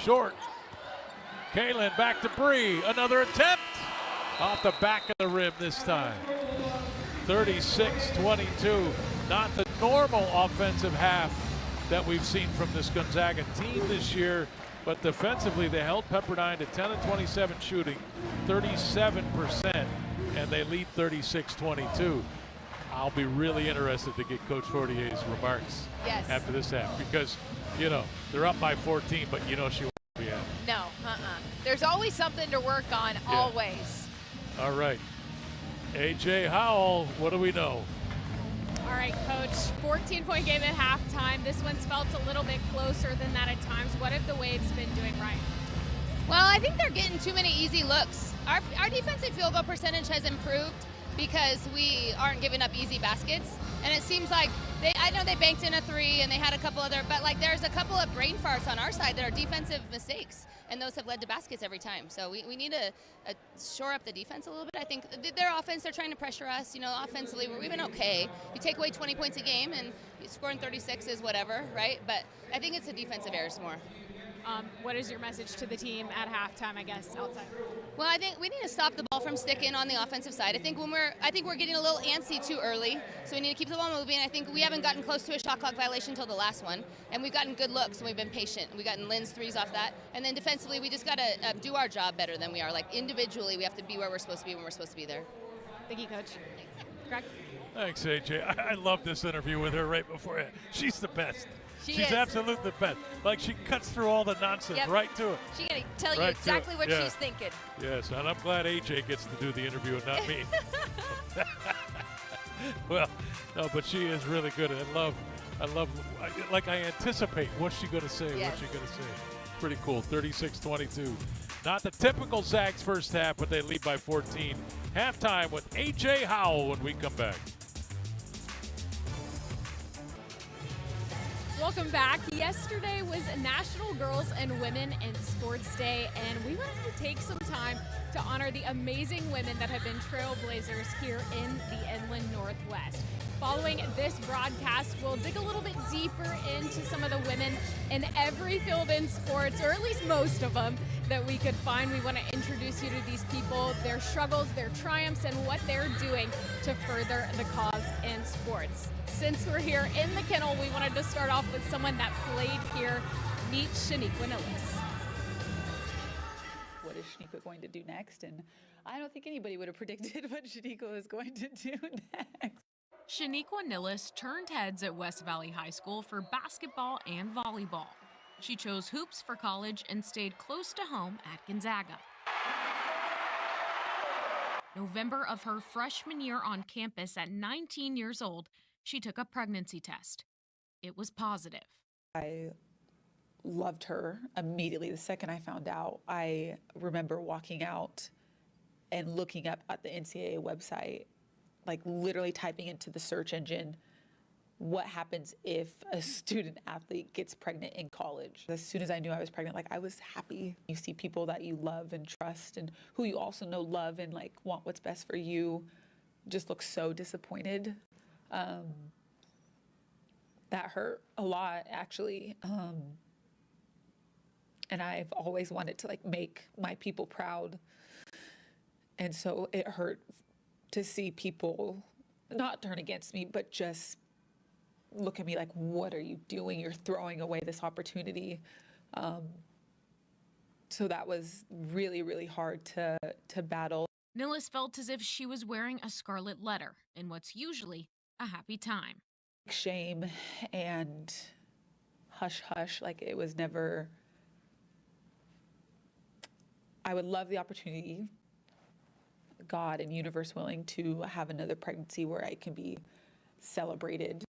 short. Kaylin back to Bree. Another attempt. Off the back of the rim this time. 36-22. Not the normal offensive half that we've seen from this Gonzaga team this year, but defensively they held Pepperdine to 10 of 27 shooting, 37%, and they lead 36-22. I'll be really interested to get Coach Fortier's remarks after this half because, you know, they're up by 14, but you know she won't be at. No, There's always something to work on, always. All right. A.J. Howell, what do we know? All right, Coach, 14-point game at halftime. This one's felt a little bit closer than that at times. What have the Waves been doing right? Well, I think they're getting too many easy looks. Our defensive field goal percentage has improved because we aren't giving up easy baskets. And it seems like I know they banked in a 3 and they had a couple other, but like there's a couple of brain farts on our side that are defensive mistakes, and those have led to baskets every time. So we need to shore up the defense a little bit. I think their offense, they're trying to pressure us. You know, offensively, we've been okay. You take away 20 points a game and scoring 36 is whatever, right? But I think it's the defensive errors more. What is your message to the team at halftime, I guess, outside? Well, I think we need to stop the ball from sticking on the offensive side. I think we're getting a little antsy too early, so we need to keep the ball moving. I think we haven't gotten close to a shot clock violation until the last one, and we've gotten good looks, and we've been patient. We've gotten Lynn's 3s off that, and then defensively, we just got to do our job better than we are. Like individually, we have to be where we're supposed to be when we're supposed to be there. Thank you, Coach. Greg? Thanks, A.J. I love this interview with her right before it. She's the best. She's is. absolutely the best. Like, she cuts through all the nonsense right to it. She's going to tell you Right exactly what she's thinking. Yes, and I'm glad A.J. gets to do the interview and not me. Well, no, but she is really good. I anticipate what's she going to say, what's she going to say. Pretty cool, 36-22. Not the typical Zags first half, but they lead by 14. Halftime with A.J. Howell when we come back. Welcome back. Yesterday was National Girls and Women in Sports Day, and we wanted to take some time to honor the amazing women that have been trailblazers here in the Inland Northwest. Following this broadcast, we'll dig a little bit deeper into some of the women in every field in sports, or at least most of them, that we could find. We want to introduce you to these people, their struggles, their triumphs, and what they're doing to further the cause in sports. Since we're here in the kennel, we wanted to start off with someone that played here. Meet Shaniqua Nillis. What is Shaniqua going to do next? And I don't think anybody would have predicted what Shaniqua was going to do next. Shaniqua Nillis turned heads at West Valley High School for basketball and volleyball. She chose hoops for college and stayed close to home at Gonzaga. November of her freshman year on campus at 19 years old, she took a pregnancy test. It was positive. I loved her immediately. The second I found out, I remember walking out and looking up at the NCAA website, like literally typing into the search engine, what happens if a student athlete gets pregnant in college? As soon as I knew I was pregnant, like I was happy. You see people that you love and trust and who you also know love and like want what's best for you, just look so disappointed. That hurt a lot, actually. And I've always wanted to like make my people proud. And so it hurt to see people not turn against me, but just look at me like, what are you doing? You're throwing away this opportunity. So that was really, really hard to battle. Nillis felt as if she was wearing a scarlet letter in what's usually a happy time. Shame and hush hush, like it was never, I would love the opportunity, God and universe willing, to have another pregnancy where I can be celebrated.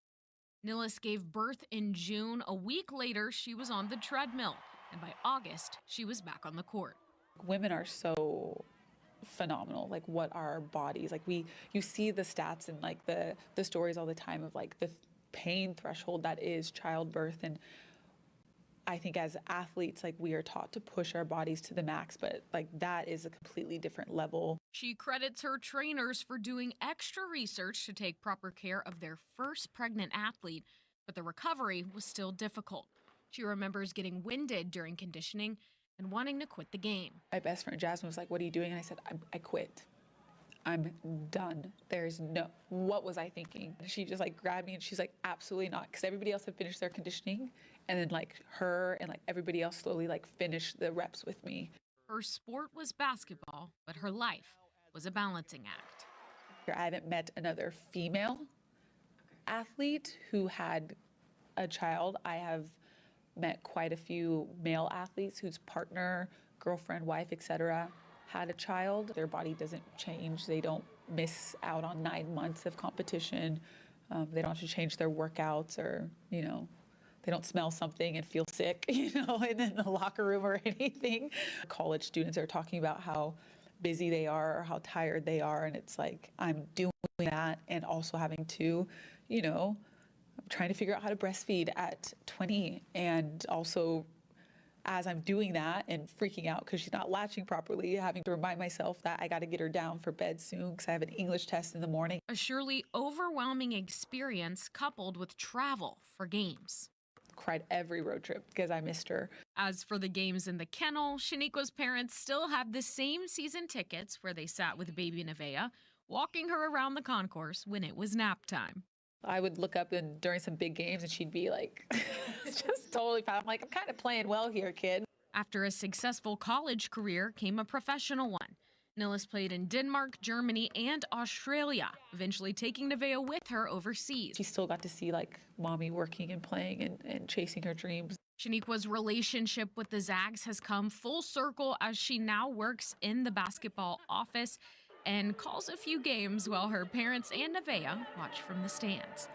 Nillis gave birth in June. A week later, she was on the treadmill, and by August, she was back on the court. Women are so phenomenal, like what our bodies, like you see the stats and like the stories all the time of like the pain threshold that is childbirth. And I think as athletes, like we are taught to push our bodies to the max, but like that is a completely different level. She credits her trainers for doing extra research to take proper care of their first pregnant athlete, but the recovery was still difficult. She remembers getting winded during conditioning and wanting to quit the game. My best friend Jasmine was like, "What are you doing?" And I said, I quit. I'm done. There's no, what was I thinking? She just like grabbed me and she's like, absolutely not. Because everybody else had finished their conditioning. And then like her and like everybody else slowly like finished the reps with me. Her sport was basketball, but her life was a balancing act. I haven't met another female athlete who had a child. I have met quite a few male athletes whose partner, girlfriend, wife, etc. had a child. Their body doesn't change. They don't miss out on 9 months of competition. They don't have to change their workouts, or, you know, they don't smell something and feel sick, you know, in the locker room or anything. College students are talking about how busy they are or how tired they are. And it's like, I'm doing that and also having to, you know, I'm trying to figure out how to breastfeed at 20, and also as I'm doing that and freaking out because she's not latching properly, having to remind myself that I got to get her down for bed soon because I have an English test in the morning. A surely overwhelming experience coupled with travel for games. Cried every road trip because I missed her. As for the games in the kennel, Shaniqua's parents still have the same season tickets where they sat with baby Nevaeh, walking her around the concourse when it was nap time. I would look up and during some big games and she'd be like, just totally fine. I'm like, I'm kind of playing well here, kid. After a successful college career came a professional one. Nillis played in Denmark, Germany, and Australia, eventually taking Nevaeh with her overseas. She still got to see like mommy working and playing and chasing her dreams. Shaniqua's relationship with the Zags has come full circle as she now works in the basketball office and calls a few games while her parents and Nevaeh watch from the stands.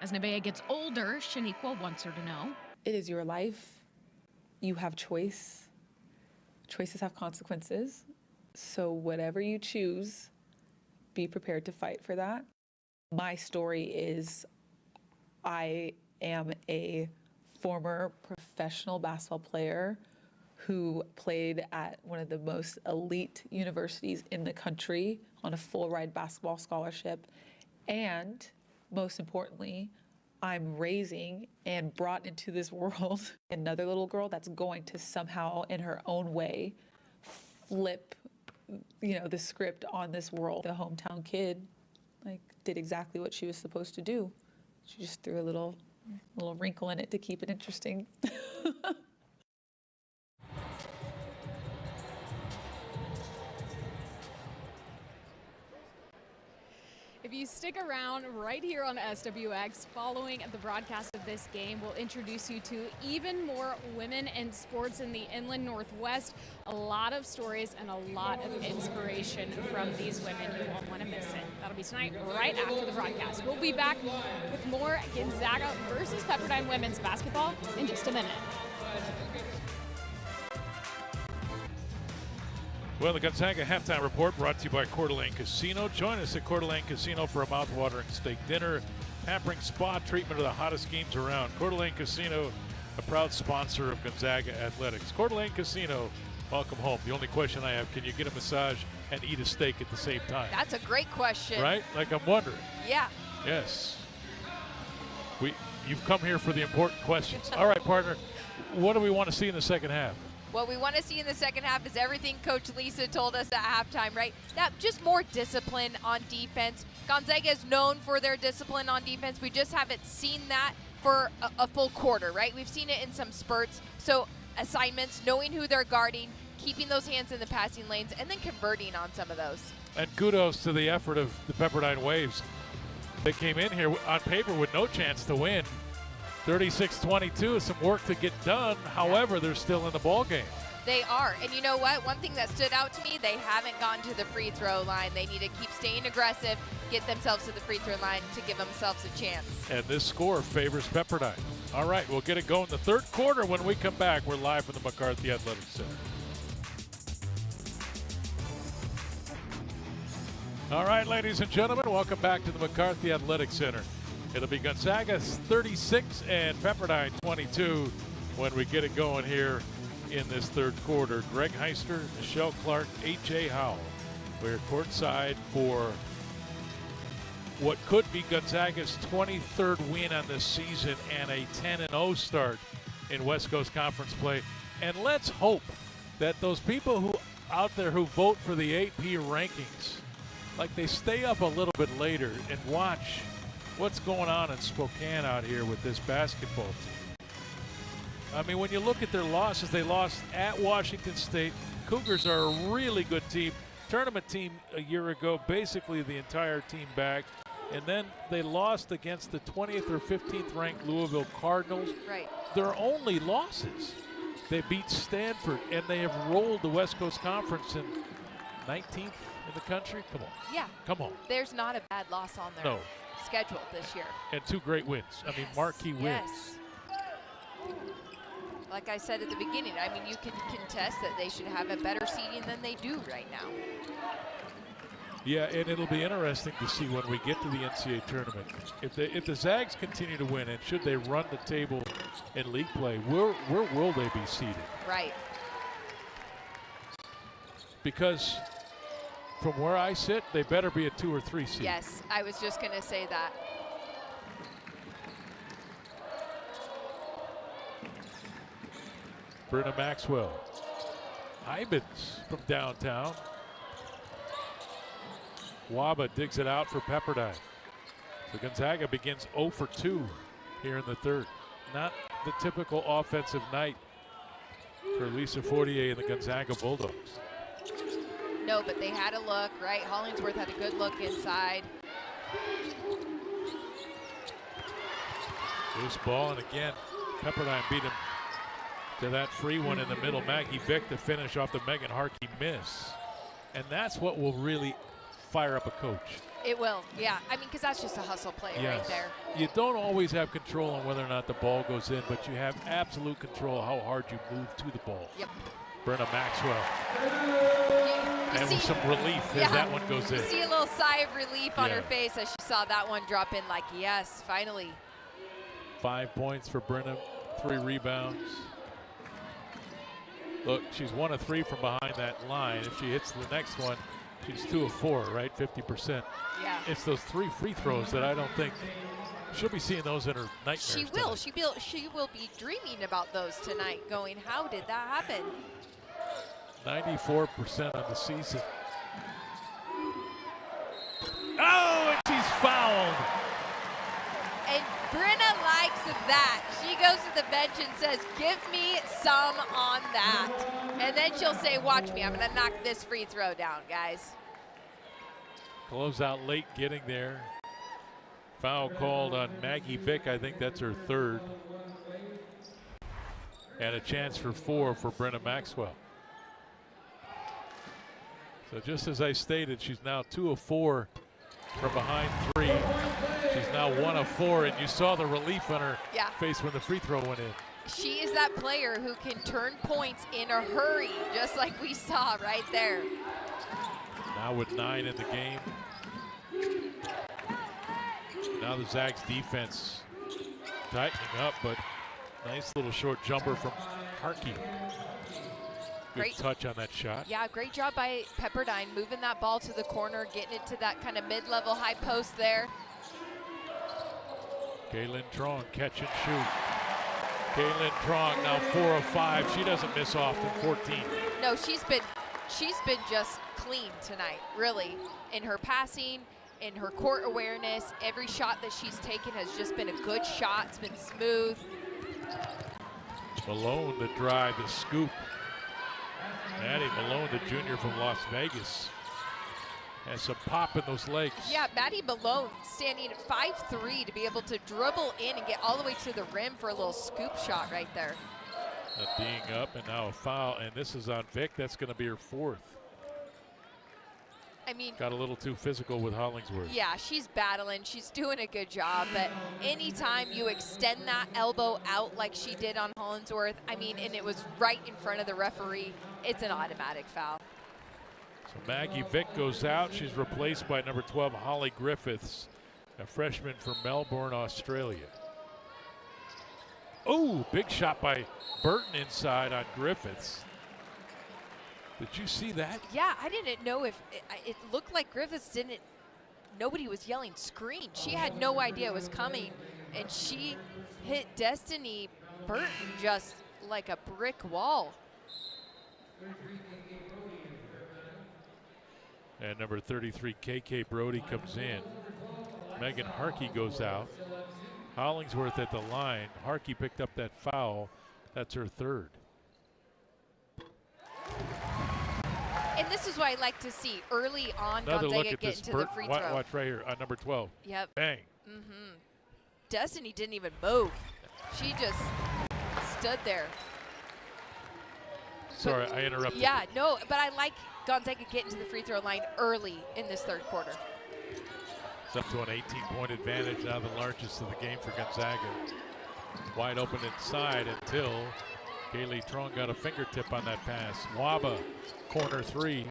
As Nevaeh gets older, Shaniqua wants her to know, it is your life. You have choice. Choices have consequences. So whatever you choose, be prepared to fight for that. My story is I am a former professional basketball player who played at one of the most elite universities in the country on a full ride basketball scholarship. And most importantly, I'm raising and brought into this world another little girl that's going to somehow, in her own way, flip, the script on this world. The hometown kid, did exactly what she was supposed to do. She just threw a little wrinkle in it to keep it interesting. If you stick around right here on SWX, following the broadcast of this game, we'll introduce you to even more women in sports in the Inland Northwest. A lot of stories and a lot of inspiration from these women. You won't want to miss it. That'll be tonight, right after the broadcast. We'll be back with more Gonzaga versus Pepperdine women's basketball in just a minute. Well, the Gonzaga halftime report brought to you by Coeur d'Alene Casino. Join us at Coeur d'Alene Casino for a mouth-watering steak dinner, pampering spa treatment of the hottest games around. Coeur d'Alene Casino, a proud sponsor of Gonzaga Athletics. Coeur d'Alene Casino, welcome home. The only question I have, can you get a massage and eat a steak at the same time? That's a great question. Right? Like, I'm wondering. Yeah. Yes. You've come here for the important questions. All right, partner, what do we want to see in the second half? What we want to see in the second half is everything Coach Lisa told us at halftime, right? That just more discipline on defense. Gonzaga is known for their discipline on defense. We just haven't seen that for a full quarter, right? We've seen it in some spurts. So assignments, knowing who they're guarding, keeping those hands in the passing lanes, and then converting on some of those. And kudos to the effort of the Pepperdine Waves. They came in here on paper with no chance to win. 36-22, some work to get done. However, they're still in the ball game. They are. And you know what? One thing that stood out to me, they haven't gotten to the free throw line. They need to keep staying aggressive, get themselves to the free throw line to give themselves a chance. And this score favors Pepperdine. All right, we'll get it going the third quarter. When we come back, we're live from the McCarthy Athletic Center. All right, ladies and gentlemen, welcome back to the McCarthy Athletic Center. It'll be Gonzaga 36 and Pepperdine 22 when we get it going here in this third quarter. Greg Heister, Michelle Clark, H.A. Howell. We're courtside for what could be Gonzaga's 23rd win on this season and a 10-0 start in West Coast Conference play. And let's hope that those people who out there who vote for the AP rankings, they stay up a little bit later and watch what's going on in Spokane out here with this basketball team. I mean, when you look at their losses, they lost at Washington State. Cougars are a really good team. Tournament team a year ago, basically the entire team back. And then they lost against the 20th or 15th ranked Louisville Cardinals. Right. Their only losses. They beat Stanford, and they have rolled the West Coast Conference in 19th in the country. Come on. Yeah. Come on. There's not a bad loss on their schedule this year. And two great wins. I mean, marquee wins. Yes. Like I said at the beginning, I mean, you can contest that they should have a better seeding than they do right now. Yeah, and it'll be interesting to see when we get to the NCAA tournament. If the Zags continue to win, and should they run the table in league play, where will they be seeded? Right. Because from where I sit, they better be a 2 or 3 seed. Yes, I was just going to say that. Brenna Maxwell. Ibens from downtown. Waba digs it out for Pepperdine. So Gonzaga begins 0 for 2 here in the third. Not the typical offensive night for Lisa Fortier and the Gonzaga Bulldogs. No, but they had a look, right? Hollingsworth had a good look inside. Loose ball, and again, Pepperdine beat him to that free one in the middle. Maggie Vick to finish off the Megan Harkey miss. And that's what will really fire up a coach. It will, yeah. I mean, because that's just a hustle play right there. You don't always have control on whether or not the ball goes in, but you have absolute control how hard you move to the ball. Yep. Brenna Maxwell. And with some relief as that one goes in. You see a little sigh of relief on her face as she saw that one drop in, like, yes, finally. 5 points for Brenna 3 rebounds. Look, she's 1 of 3 from behind that line. If she hits the next one, she's 2 of 4, right? 50%. Yeah. It's those 3 free throws that I don't think she'll be seeing those in her nightmares. She will. She will be dreaming about those tonight, going, how did that happen? 94% on the season. Oh, and she's fouled. And Brenna likes that. She goes to the bench and says, give me some on that. And then she'll say, watch me, I'm gonna knock this free throw down, guys. Close out late getting there. Foul called on Maggie Vick. I think that's her 3rd. And a chance for 4 for Brenna Maxwell. So just as I stated, she's now 2 of 4 from behind 3. She's now 1 of 4, and you saw the relief on her face when the free throw went in. She is that player who can turn points in a hurry, just like we saw right there. Now with 9 in the game. Now the Zags defense tightening up, but nice little short jumper from Harkey. Good touch on that shot. Yeah, great job by Pepperdine moving that ball to the corner, getting it to that kind of mid-level high post there. Kaylin Trong catch and shoot. Kaylin Trong now 4 of 5. She doesn't miss often, 14. No, she's been just clean tonight, really, in her passing, in her court awareness. Every shot that she's taken has just been a good shot. It's been smooth. Malone the drive, the scoop. Maddie Malone, the junior from Las Vegas, has some pop in those legs. Yeah, Maddie Malone standing at 5'3" to be able to dribble in and get all the way to the rim for a little scoop shot right there. A ding up and now a foul, and this is on Vick. That's going to be her 4th. I mean, got a little too physical with Hollingsworth. Yeah, she's battling. She's doing a good job. But anytime you extend that elbow out like she did on Hollingsworth, I mean, and it was right in front of the referee, it's an automatic foul. So Maggie Vick goes out. She's replaced by number 12, Holly Griffiths, a freshman from Melbourne, Australia. Oh, big shot by Burton inside on Griffiths. Did you see that? Yeah, I didn't know if it looked like Griffiths didn't. Nobody was yelling screen. She had no idea it was coming, and she hit Destiny Burton just like a brick wall. And number 33, KK Brody, comes in. Megan Harkey goes out. Hollingsworth at the line. Harkey picked up that foul. That's her 3rd. And this is what I like to see early on. Another Gonzaga look at get this. into the free throw. Watch right here on number 12. Yep. Bang. Destiny didn't even move. She just stood there. Sorry, I interrupted. Yeah, no, but I like Gonzaga getting to the free throw line early in this 3rd quarter. It's up to an 18-point advantage, now the largest of the game for Gonzaga. Wide open inside until Kaylee Trong got a fingertip on that pass. Waba, corner 3.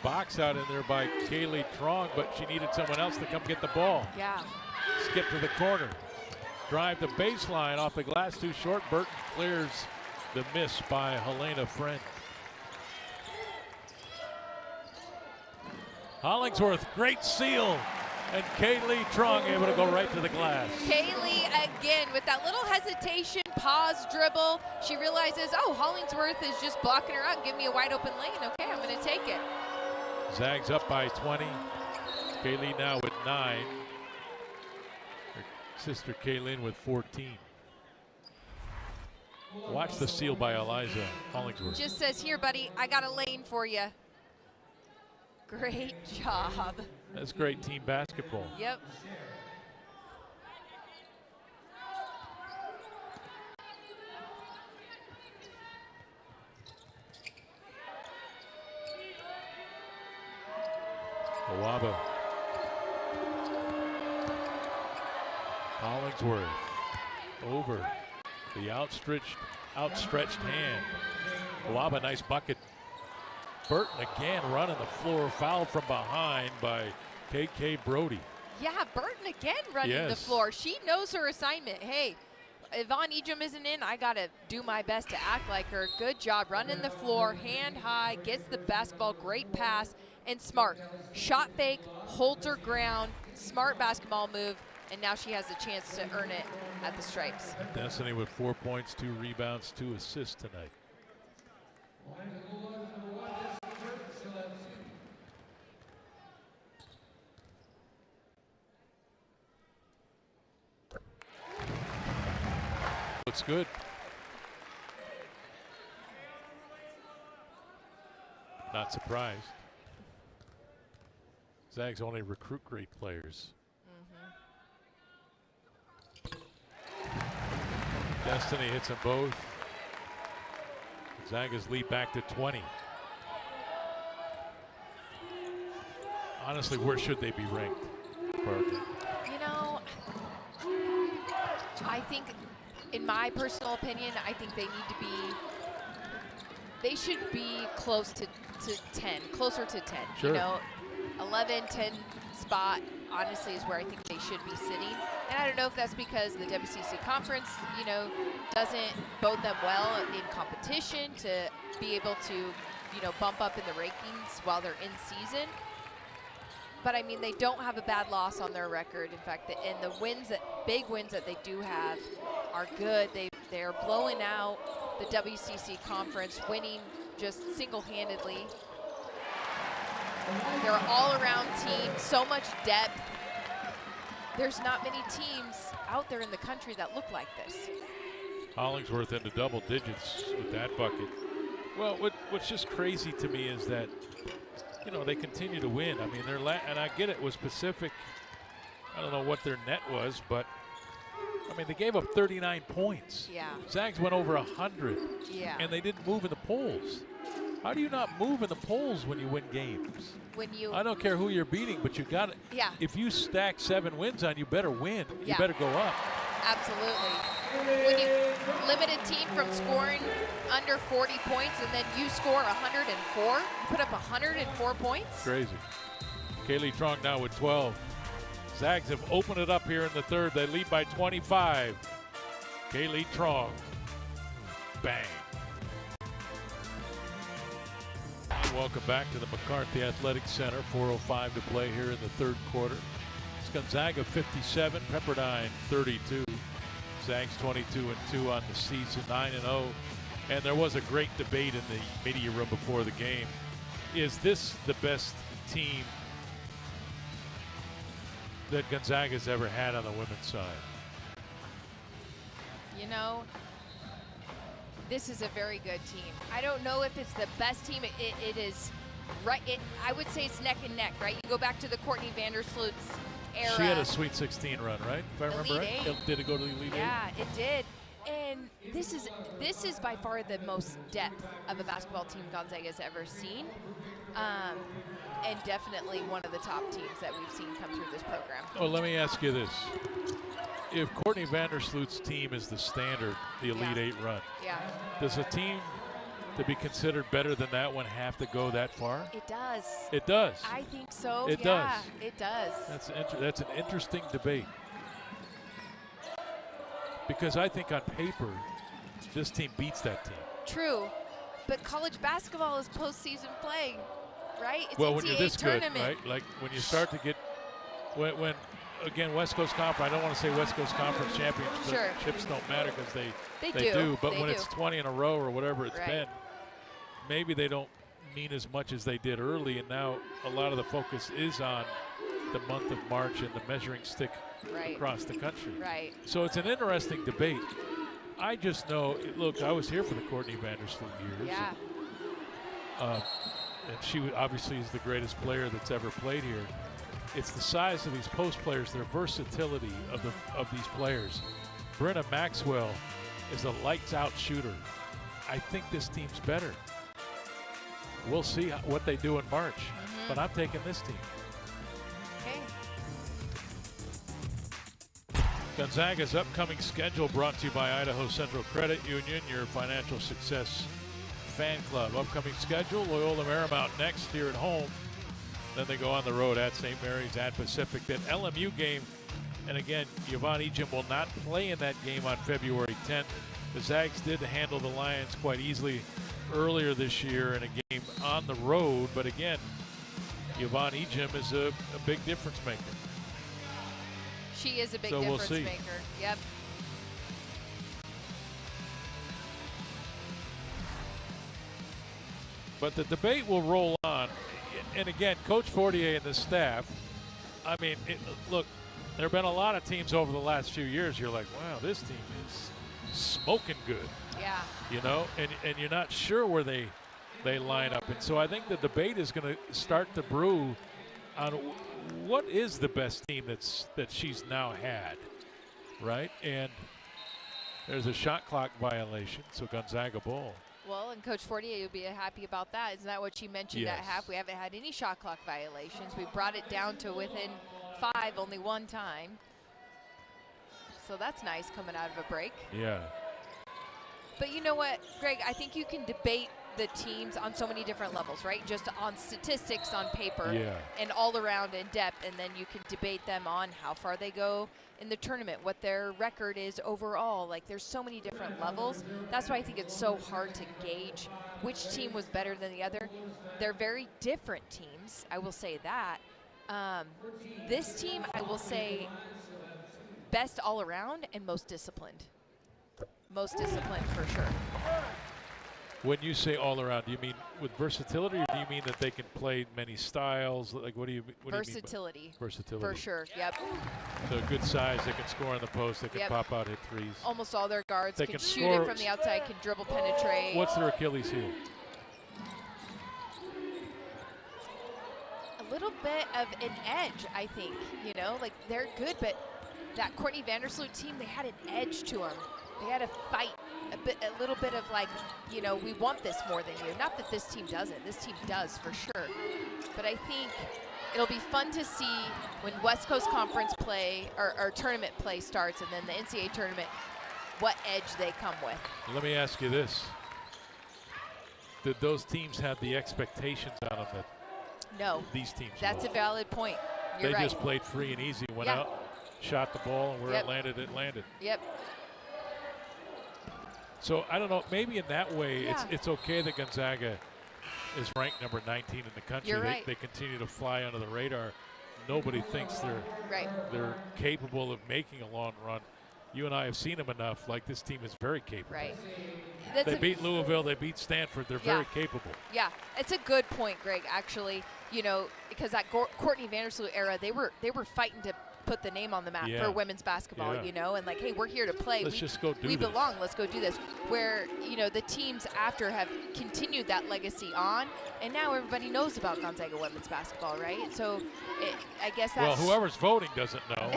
Box out in there by Kaylee Trong, but she needed someone else to come get the ball. Yeah. Skip to the corner. Drive the baseline off the glass, too short. Burton clears the miss by Helena Friend. Hollingsworth, great seal. And Kaylee Trong able to go right to the glass. Kaylee again with that little hesitation, pause, dribble. She realizes, oh, Hollingsworth is just blocking her out, give me a wide open lane. Okay, I'm gonna take it. Zags up by 20. Kaylee now with 9. Her sister Kaylin with 14. Watch the seal by Eliza Hollingsworth. Just says, here, buddy, I got a lane for you. Great job. That's great team basketball. Yep. Awaba. Hollingsworth over the outstretched hand. Awaba, nice bucket. Burton again running the floor, fouled from behind by KK Brody. Yeah, Burton again running the floor. She knows her assignment. Hey, Yvonne Ejim isn't in, I got to do my best to act like her. Good job running the floor, hand high, gets the basketball, great pass, and smart. Shot fake, holds her ground, smart basketball move, and now she has a chance to earn it at the stripes. Destiny with 4 points, 2 rebounds, 2 assists tonight. Looks good. Not surprised. Zags only recruit great players. Destiny hits them both. Gonzaga's lead back to 20. Honestly, where should they be ranked? Parker? You know, I think, in my personal opinion, I think they need to be, they should be close to 10, closer to 10. Sure. You know, 11, 10 spot, honestly, is where I think they should be sitting. And I don't know if that's because the WCC conference, you know, doesn't bode them well in competition to be able to, you know, bump up in the rankings while they're in season. But I mean, they don't have a bad loss on their record. In fact, and the wins, big wins that they do have are good. They're blowing out the WCC conference, winning just single-handedly. They're an all-around team, so much depth. There's not many teams out there in the country that look like this. Hollingsworth into double digits with that bucket. Well, what's just crazy to me is that, you know, they continue to win. I mean, and I get it was Pacific. I don't know what their net was, but I mean, they gave up 39 points. Yeah. Zags went over 100. Yeah. And they didn't move in the polls. How do you not move in the polls when you win games? I don't care who you're beating, but you got it. Yeah. If you stack 7 wins on, you better win. Yeah. You better go up. Absolutely. When you limit a team from scoring under 40 points and then you score 104, you put up 104 points. Crazy. Kaylee Trong now with 12. Zags have opened it up here in the third. They lead by 25. Kaylee Trong. Bang. Welcome back to the McCarthy Athletic Center. 4:05 to play here in the third quarter. It's Gonzaga 57, Pepperdine 32. Zags 22-2 on the season, 9-0. And there was a great debate in the media room before the game. Is this the best team that Gonzaga's ever had on the women's side? You know, this is a very good team. I don't know if it's the best team. It is right. I would say it's neck and neck, right? You go back to the Courtney Vandersloot's era. She had a Sweet 16 run, right? If I remember right. Did it go to the Elite Eight? Yeah, it did. And this is by far the most depth of a basketball team Gonzaga's ever seen. And definitely one of the top teams that we've seen come through this program. Oh, let me ask you this. If Courtney Vandersloot's team is the standard, the Elite Eight run, does a team to be considered better than that one have to go that far? It does. It does. I think so. It does. It does. That's an interesting debate. Because I think on paper, this team beats that team. True. But college basketball is postseason play, right? It's well, NCAA when you're this tournament. good, right? Like when you start to get, when again, West Coast Conference, I don't want to say West Coast Conference championships Sure. don't matter because they do. do. But They when do. it's 20 in a row or whatever it's Right. been, maybe they don't mean as much as they did early. And now a lot of the focus is on the month of March and the measuring stick across the country. Right. So it's an interesting debate. I just know, look, I was here for the Courtney Vandersloot years. Yeah. And she obviously is the greatest player that's ever played here. It's the size of these post players, their versatility of these players. Brenna Maxwell is a lights-out shooter. I think this team's better. We'll see what they do in March, but I'm taking this team. Gonzaga's upcoming schedule brought to you by Idaho Central Credit Union, your financial success fan club. Upcoming schedule, Loyola Marymount next here at home. Then they go on the road at St. Mary's, at Pacific. That LMU game And again, Yvonne Ejim will not play in that game on February 10th. The Zags did handle the Lions quite easily earlier this year in a game on the road, but again, Yvonne Ejim is a big difference maker. She is a big So we'll difference see. maker. Yep. But the debate will roll on. And again, Coach Fortier and the staff, I mean, look, there have been a lot of teams over the last few years. You're like, wow, this team is smoking good. Yeah. You know, and you're not sure where they line up. And so I think the debate is going to start to brew on what is the best team that she's now had, right? And there's a shot clock violation, so Gonzaga ball. Well, and Coach Fortier will be happy about that. Isn't that what she mentioned at half? We haven't had any shot clock violations. We brought it down to within 5 only one time. So that's nice coming out of a break. Yeah. But you know what, Greg, I think you can debate the teams on so many different levels, right? Just on statistics on paper and all around in depth, and then you can debate them on how far they go in the tournament, what their record is overall. Like, there's so many different levels. That's why I think it's so hard to gauge which team was better than the other. They're very different teams, I will say that. This team, I will say, best all around and most disciplined. Most disciplined for sure. When you say all around, do you mean with versatility, or do you mean that they can play many styles? Like, what do you versatility. mean by versatility? For sure, yep. So good size, they can score on the post, they can pop out, hit threes. Almost all their guards They can shoot score. it from the outside, can dribble, penetrate. What's their Achilles heel? A little bit of an edge, I think. You know, like, they're good, but that Courtney Vandersloot team, they had an edge to them. They had a fight, a little bit of like, you know, we want this more than you. Not that this team doesn't. This team does for sure. But I think it'll be fun to see when West Coast Conference play or tournament play starts, and then the NCAA tournament, what edge they come with. Let me ask you this. Did those teams have the expectations on them that No. these teams That's will? a valid point. You're They right. just played free and easy, went out, shot the ball, and where it landed, it landed. Yep. So I don't know, maybe in that way Yeah. it's okay that Gonzaga is ranked number 19 in the country. You're right. They continue to fly under the radar. Nobody thinks they're capable of making a long run. You and I have seen them enough. Like, this team is very capable. Right. They beat Louisville, they beat Stanford. They're very capable. Yeah, it's a good point, Greg, actually. You know, because that Courtney Vandersloot era, they were fighting to put the name on the map for women's basketball, you know, and like, hey, we're here to play. Let's just go do We this. belong. Let's go do this. Where, you know, the teams after have continued that legacy on, and now everybody knows about Gonzaga women's basketball, right? So I guess that's... Well, whoever's voting doesn't know.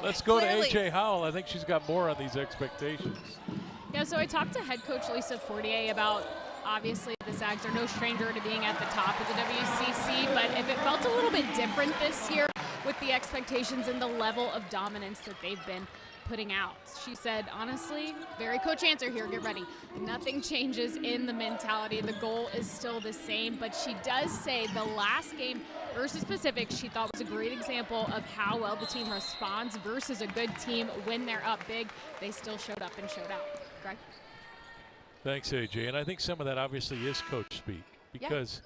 Let's go Clearly. to A.J. Howell. I think she's got more on these expectations. Yeah, so I talked to head coach Lisa Fortier about, obviously, the Zags are no stranger to being at the top of the WCC, but if it felt a little bit different this year with the expectations and the level of dominance that they've been putting out. She said, honestly, very coach answer here, get ready. Nothing changes in the mentality. The goal is still the same, but she does say the last game versus Pacific she thought was a great example of how well the team responds versus a good team when they're up big. They still showed up and showed out. Greg? Thanks, AJ. And I think some of that obviously is coach speak, because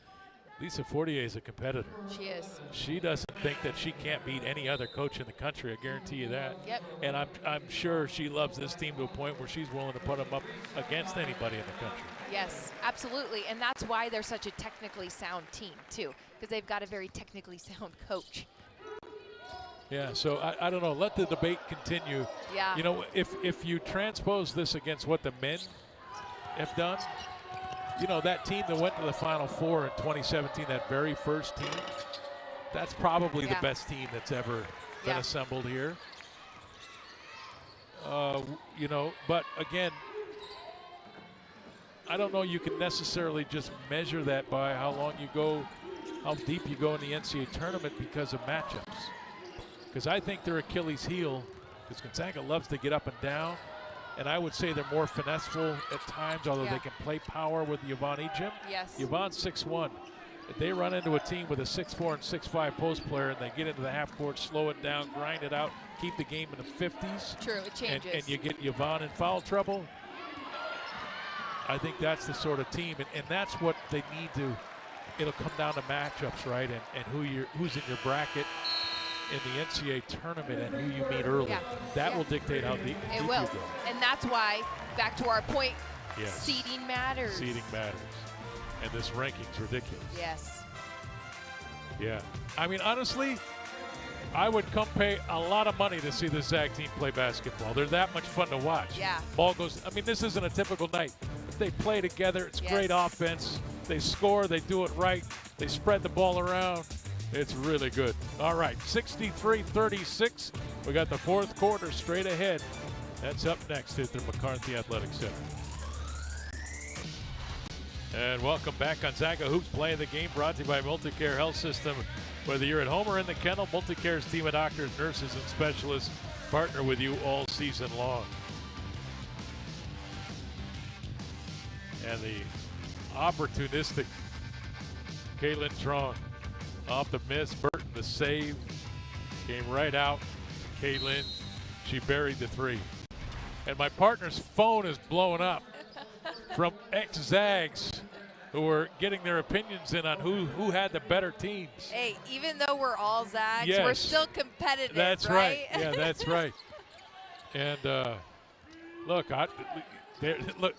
Lisa Fortier is a competitor. She is. She doesn't think that she can't beat any other coach in the country. I guarantee you that. Yep. And I'm sure she loves this team to a point where she's willing to put them up against anybody in the country. Yes, absolutely. And that's why they're such a technically sound team, too, because they've got a very technically sound coach. Yeah, so I don't know. Let the debate continue. Yeah. You know, if you transpose this against what the men have done, you know, that team that went to the Final Four in 2017, that very first team, that's probably the best team that's ever been assembled here. You know, but again, I don't know you can necessarily just measure that by how long you go, how deep you go in the NCAA tournament because of matchups. Because I think their Achilles heel, because Gonzaga loves to get up and down, and I would say they're more finesseful at times, although they can play power with Yvonne Ejim. Yes. Yvonne's 6'1", If they run into a team with a 6'4" and 6'5" post player and they get into the half court, slow it down, grind it out, keep the game in the 50s. True, it changes. And you get Yvonne in foul trouble. I think that's the sort of team, and that's what they need to. It'll come down to matchups, right? And who's in your bracket in the NCAA tournament and who you meet early. Yeah. That will dictate how deep it you will. go. And that's why, back to our point, Yes. seeding matters. Seeding matters. And this ranking's ridiculous. Yes. Yeah. I mean, honestly, I would come pay a lot of money to see the Zag team play basketball. They're that much fun to watch. Yeah. Ball goes, I mean, this isn't a typical night. They play together. It's Yes. great offense. They score. They do it right. They spread the ball around. It's really good. All right, 63-36. We got the fourth quarter straight ahead. That's up next at the McCarthy Athletic Center. And welcome back. Gonzaga Hoops playing the game, brought to you by Multicare Health System. Whether you're at home or in the kennel, Multicare's team of doctors, nurses, and specialists partner with you all season long. And the opportunistic Caitlin Trong off the miss, Burton the save, came right out. Caitlin, she buried the three. And my partner's phone is blowing up from ex-Zags who are getting their opinions in on who had the better teams. Hey, even though we're all Zags, Yes. we're still competitive, That's right. Yeah, that's right. And look,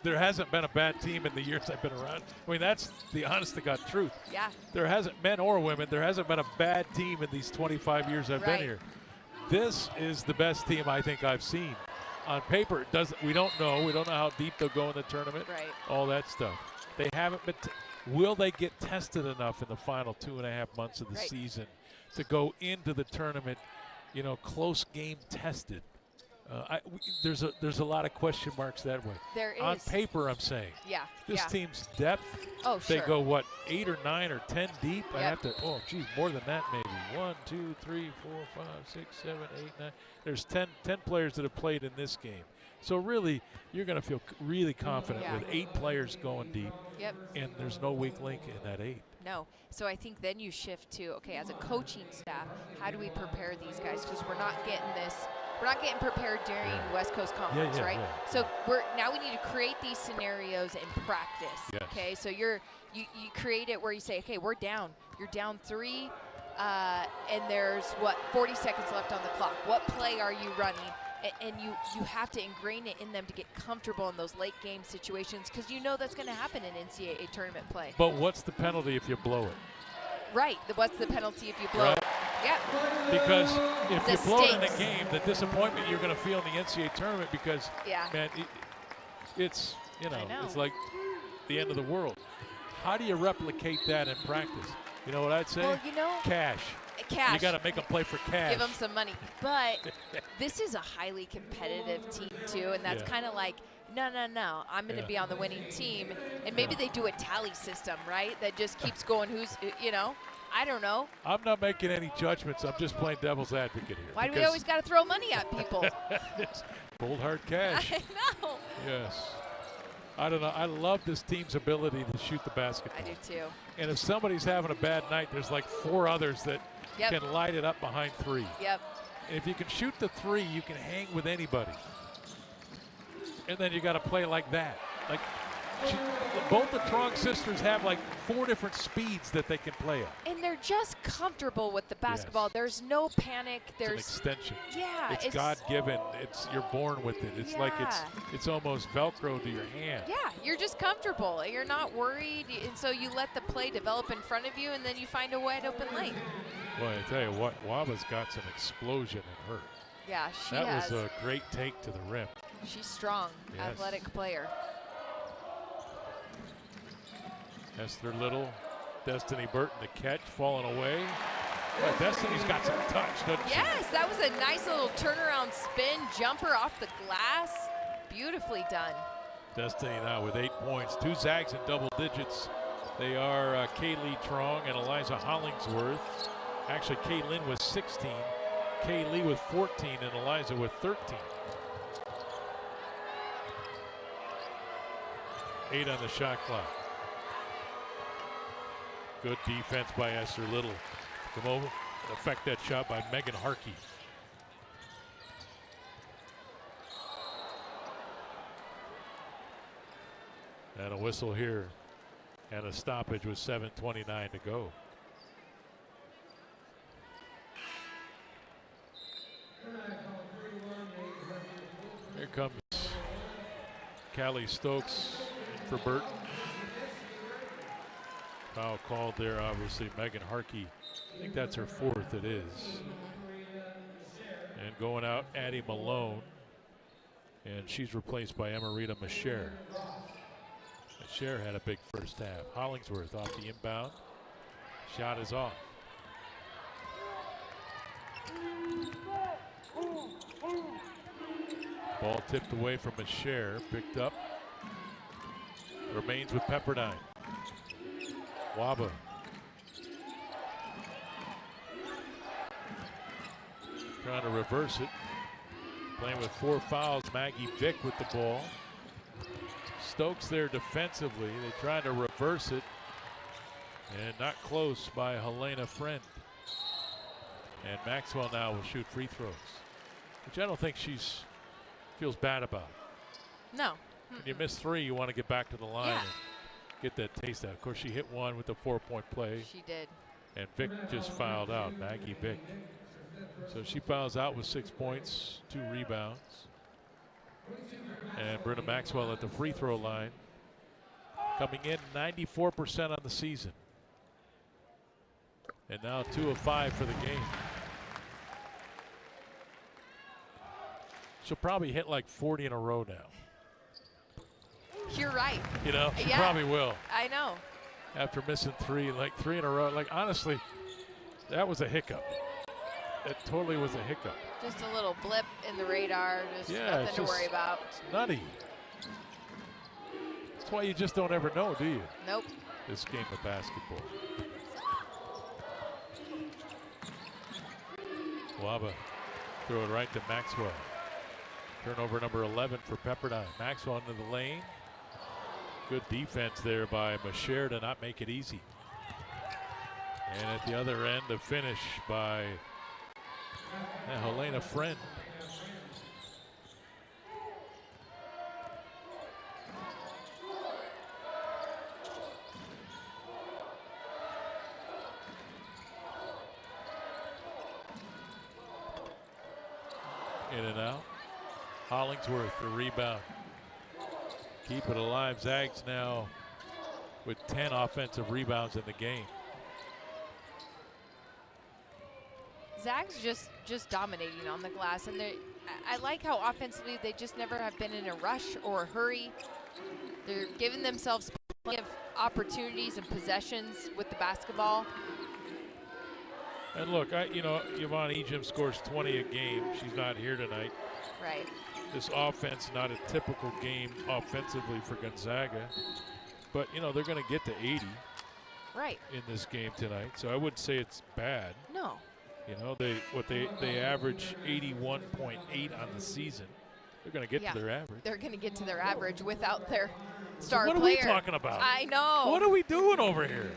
there hasn't been a bad team in the years I've been around. I mean, that's the honest-to-God truth. Yeah. There hasn't, men or women, there hasn't been a bad team in these 25 years I've been here. This is the best team I think I've seen. On paper, we don't know. We don't know how deep they'll go in the tournament. Right. All that stuff. They haven't been. Will they get tested enough in the final 2.5 months of the season to go into the tournament? You know, close game tested. There's a lot of question marks that way. There is. On paper, I'm saying. Yeah. This team's depth. Oh, they sure. go what, 8 or 9 or 10 deep? I Yep. have to. Oh, geez, more than that maybe. 1, 2, 3, 4, 5, 6, 7, 8, 9. There's 10 players that have played in this game. So really, you're going to feel really confident with 8 players going deep. Yep. And there's no weak link in that 8. No. So I think then you shift to, okay, as a coaching staff, how do we prepare these guys? Because we're not getting prepared during West Coast Conference, right? Yeah. So now we need to create these scenarios in practice. Yes. Okay, so you create it where you say, okay, we're down. You're down 3, and there's 40 seconds left on the clock. What play are you running? And you have to ingrain it in them to get comfortable in those late game situations, because you know that's going to happen in NCAA tournament play. But what's the penalty if you blow it? Right. What's the penalty if you blow it? Yeah. Because if The you blow it in stakes. the game, the disappointment you're going to feel in the NCAA tournament, because man, it's it's like the end of the world. How do you replicate that in practice? You know what I'd say? Well, cash. Cash. You got to make them play for cash. Give them some money. But this is a highly competitive team too, and that's kind of like, no, I'm going to be on the winning team. And maybe they do a tally system, right? That just keeps going. I don't know. I'm not making any judgments. I'm just playing devil's advocate here. Why do we always got to throw money at people? It's cold hard cash. I know. Yes. I don't know. I love this team's ability to shoot the basketball. I do too. And if somebody's having a bad night, there's like 4 others that can light it up behind 3. Yep. And if you can shoot the 3, you can hang with anybody. And then you got to play like that. Like both the Trong sisters have like 4 different speeds that they can play at. And they're just comfortable with the basketball. Yes. There's no panic. It's an extension. Yeah. It's God-given. You're born with it. It's like it's almost Velcro to your hand. Yeah, you're just comfortable. You're not worried, and so you let the play develop in front of you, and then you find a wide open lane. Boy, I tell you what, Waba's got some explosion in her. Yeah, she that has. was a great take to the rim. She's strong, athletic player. Esther Little, Destiny Burton the catch, falling away. But Destiny's got some touch, doesn't she? Yes, that was a nice little turnaround spin jumper off the glass. Beautifully done. Destiny now with 8 points. 2 Zags in double digits. They are Kaylee Trong and Eliza Hollingsworth. Actually, Kaylin with 16, Kaylee with 14, and Eliza with 13. 8 on the shot clock. Good defense by Esther Little. Come over and affect that shot by Megan Harkey. And a whistle here. And a stoppage with 7:29 to go. Here comes Callie Stokes for Burton. Foul called there, obviously. Megan Harkey, I think that's her 4th, it is. And going out, Addie Malone. And she's replaced by Emerita Masher. Masher had a big first half. Hollingsworth off the inbound. Shot is off. Ball tipped away from Masher, picked up. Remains with Pepperdine. Waba. Trying to reverse it. Playing with 4 fouls. Maggie Vick with the ball. Stokes there defensively. They tried to reverse it. And not close by Helena Friend. And Maxwell now will shoot free throws, which I don't think she's feels bad about. No. When you miss 3, you want to get back to the line and get that taste out. Of course, she hit one with the 4-point play. She did. And Vick just fouled out, Maggie Vick. So she fouls out with 6 points, 2 rebounds. And Bruna Maxwell at the free throw line, coming in 94% on the season. And now 2 of 5 for the game. She'll probably hit like 40 in a row now. You're right. You know, she Yeah. probably will. I know. After missing 3, like 3 in a row. Like, honestly, that was a hiccup. That totally was a hiccup. Just a little blip in the radar. Just Yeah, nothing to worry about. It's nutty. That's why you just don't ever know, do you? Nope. This game of basketball. Waba throw it right to Maxwell. Turnover number 11 for Pepperdine. Maxwell into the lane. Good defense there by Masher to not make it easy. And at the other end, a finish by Helena Friend. In and out. Hollingsworth, the rebound. Keep it alive. Zags now with 10 offensive rebounds in the game. Zags just dominating on the glass, and I like how offensively they just never have been in a rush or a hurry. They're giving themselves plenty of opportunities and possessions with the basketball. And look, Yvonne Ejim scores 20 a game. She's not here tonight. Right. This offense, not a typical game offensively for Gonzaga. But, they're going to get to 80 right in this game tonight. So I wouldn't say it's bad. No. They average 81.8 on the season. They're going to get to their average. They're going to get to their average without their star player. What are we talking about? I know. What are we doing over here?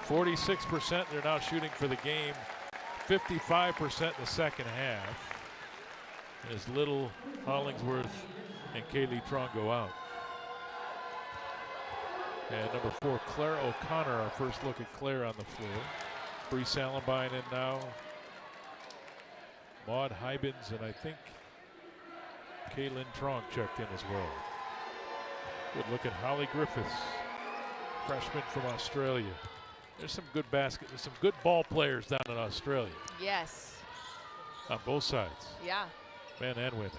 46% they're now shooting for the game. 55% in the second half. As Little, Hollingsworth, and Kaylee Trong go out. And number 4, Claire O'Connor, our first look at Claire on the floor. Bree Salenbine in now. Maud Hybens, and I think Kaylin Trong checked in as well. Good look at Holly Griffiths, freshman from Australia. There's some good there's some good ball players down in Australia. Yes. On both sides. Yeah. Men and women.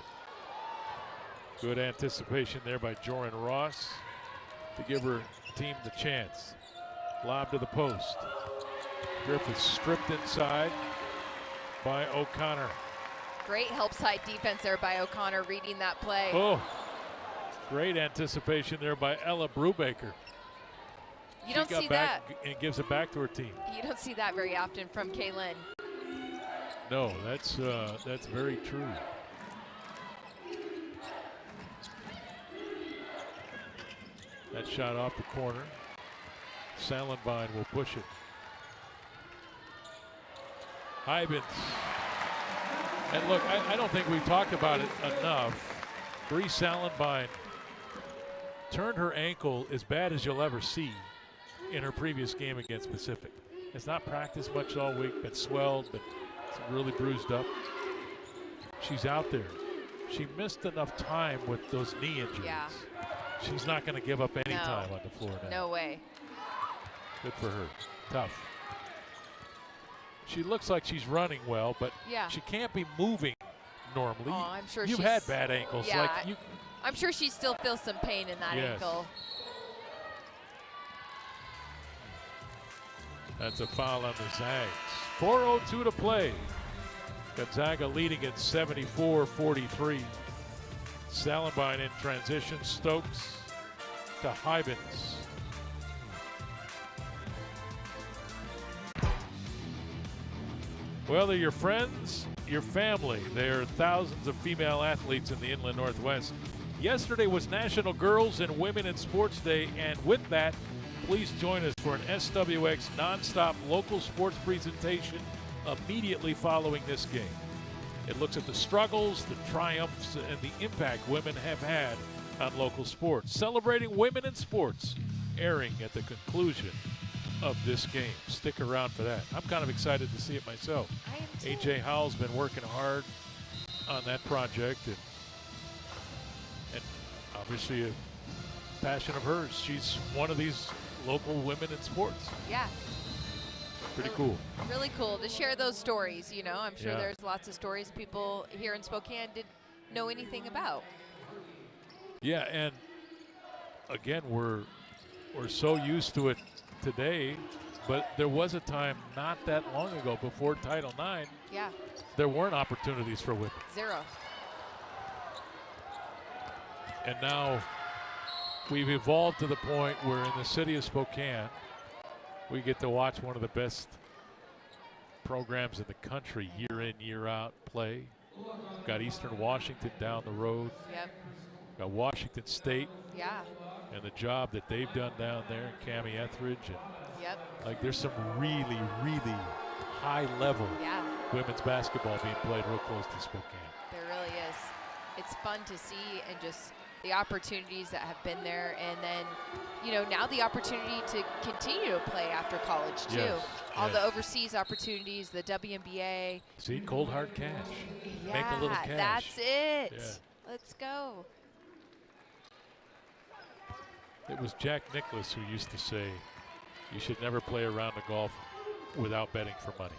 Good anticipation there by Joran Ross to give her team the chance. Lob to the post. Griffiths stripped inside by O'Connor. Great help side defense there by O'Connor, reading that play. Oh, great anticipation there by Ella Brubaker. You don't see that. And gives it back to her team. You don't see that very often from Kaylin. No, that's very true. That shot off the corner. Salenbine will push it. Hybens. And look, I don't think we've talked about it enough. Bree Salenbine turned her ankle as bad as you'll ever see in her previous game against Pacific. Has not practiced much all week, been swelled, but it's really bruised up. She's out there. She missed enough time with those knee injuries. Yeah. She's not going to give up any time on the floor now. No way. Good for her. Tough. She looks like she's running well, but she can't be moving normally. Oh, I'm sure you've had bad ankles. Yeah, like I'm sure she still feels some pain in that ankle. That's a foul on the Zags. 4:02 to play. Gonzaga leading at 74-43. Salenbine in transition. Stokes to Hybens. Well, they're your friends, your family. There are thousands of female athletes in the Inland Northwest. Yesterday was National Girls and Women in Sports Day, and with that, please join us for an SWX nonstop local sports presentation immediately following this game. It looks at the struggles, the triumphs, and the impact women have had on local sports. Celebrating women in sports, airing at the conclusion of this game. Stick around for that. I'm kind of excited to see it myself. I am too. AJ Howell's been working hard on that project, and obviously a passion of hers. She's one of these local women in sports. Yeah. Pretty cool. Really cool to share those stories. You know, I'm sure there's lots of stories people here in Spokane didn't know anything about. Yeah, and again, we're so used to it today, but there was a time not that long ago before Title IX. Yeah. There weren't opportunities for women. Zero. And now we've evolved to the point where in the city of Spokane, we get to watch one of the best programs in the country year in, year out play. We've got Eastern Washington down the road. Yep. We've got Washington State. Yeah. And the job that they've done down there, Cammie Etheridge. And like there's some really, really high level women's basketball being played real close to Spokane. There really is. It's fun to see, and just the opportunities that have been there, and then, you know, now the opportunity to continue to play after college too. All the overseas opportunities, the WNBA. See, cold hard cash. Yeah, make a little cash. That's it. Yeah. Let's go. It was Jack Nicklaus who used to say, you should never play a round of golf without betting for money.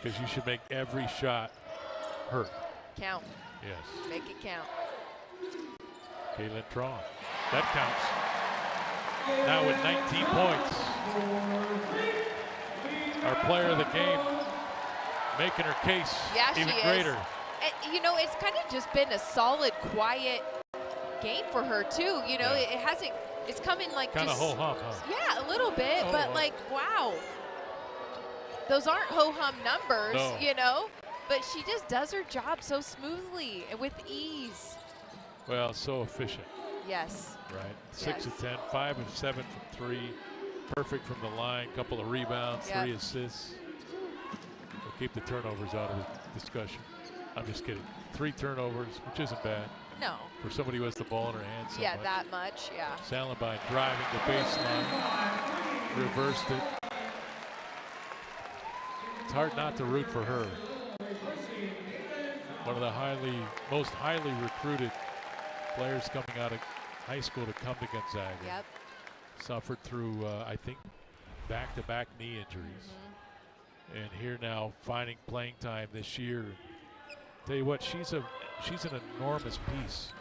Because you should make every shot hurt. Count. Yes. Make it count. Caitlin Traun. That counts. Now with 19 points. Our player of the game making her case even greater. And, you know, it's kind of just been a solid, quiet game for her too. You know, it hasn't. It's coming like kind of ho-hum, huh? Yeah, a little bit, but like, wow, those aren't ho-hum numbers, you know. But she just does her job so smoothly and with ease. Well, so efficient. Yes. Right. 6 of 10, 5 of 7 from 3. Perfect from the line. Couple of rebounds, 3 assists. We'll keep the turnovers out of the discussion. I'm just kidding. 3 turnovers, which isn't bad. No. For somebody who has the ball in her hands so much. That much, Salenbine driving the baseline. Reversed it. It's hard not to root for her. One of the most highly recruited players coming out of high school to come to Gonzaga. Yep. Suffered through, I think, back-to-back knee injuries. And here now finding playing time this year. Tell you what, she's an enormous piece.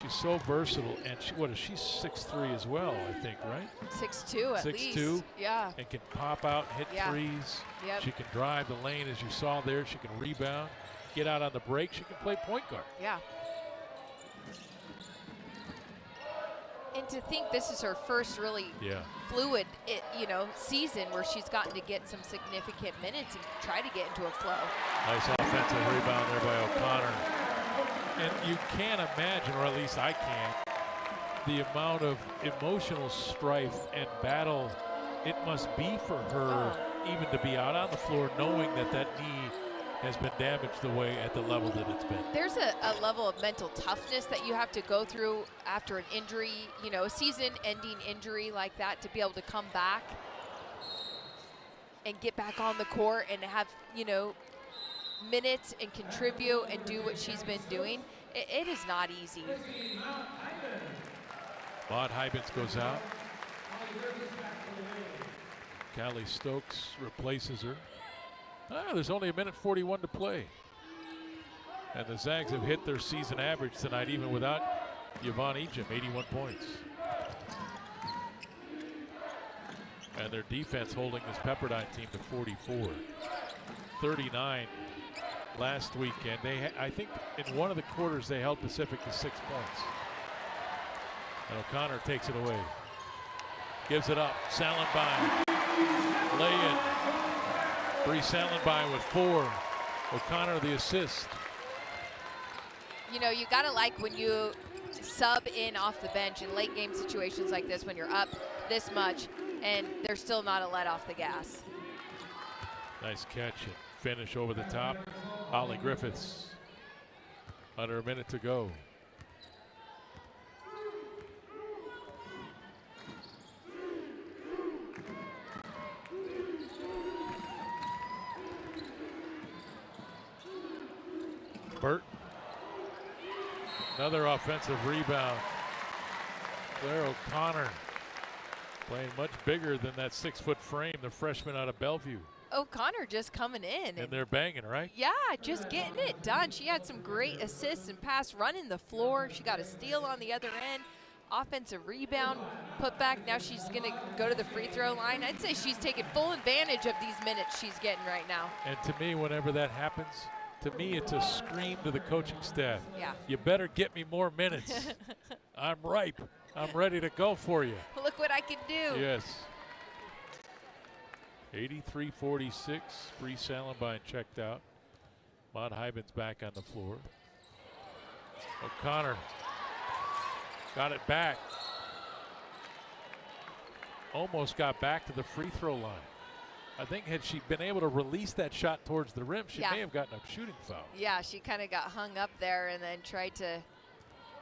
She's so versatile, and she's 6'3" as well, I think, right? 6'2" at least. 6'2". Yeah. And can pop out and hit threes. Yep. She can drive the lane, as you saw there. She can rebound, get out on the break. She can play point guard. Yeah. And to think this is her first really fluid, season where she's gotten to get some significant minutes and try to get into a flow. Nice offensive rebound there by O'Connor. And you can't imagine, or at least I can't, the amount of emotional strife and battle it must be for her even to be out on the floor knowing that that knee has been damaged the way at the level that it's been. There's a level of mental toughness that you have to go through after an injury, you know, a season-ending injury like that, to be able to come back and get back on the court and have, you know, minutes and contribute and do what she's been doing. It is not easy. Maud Hybens goes out. Callie Stokes replaces her. There's only 1:41 to play. And the Zags have hit their season average tonight even without Yvonne Ejim, 81 points. And their defense holding this Pepperdine team to 44. 39 last weekend. I think in one of the quarters they held Pacific to 6 points. And O'Connor takes it away. Gives it up. Salenbein. Lay in. Bree Salenbein with 4. O'Connor the assist. You know, you gotta like when you sub in off the bench in late game situations like this, when you're up this much and they're still not a let off the gas. Nice catch and finish over the top. Holly Griffiths. Under a minute to go. Burt. Another offensive rebound. Claire O'Connor playing much bigger than that 6-foot frame, the freshman out of Bellevue. O'Connor just coming in. And they're banging, right? Yeah, just getting it done. She had some great assists and pass running the floor. She got a steal on the other end. Offensive rebound, put back. Now she's going to go to the free throw line. I'd say she's taking full advantage of these minutes she's getting right now. And to me, whenever that happens, to me, it's a scream to the coaching staff. Yeah. You better get me more minutes. I'm ripe. I'm ready to go for you. Look what I can do. Yes. 83-46. Bree Salenbein checked out. Maud Hybens back on the floor. O'Connor got it back. Almost got back to the free throw line. I think had she been able to release that shot towards the rim, she may have gotten a shooting foul. Yeah, she kind of got hung up there and then tried to,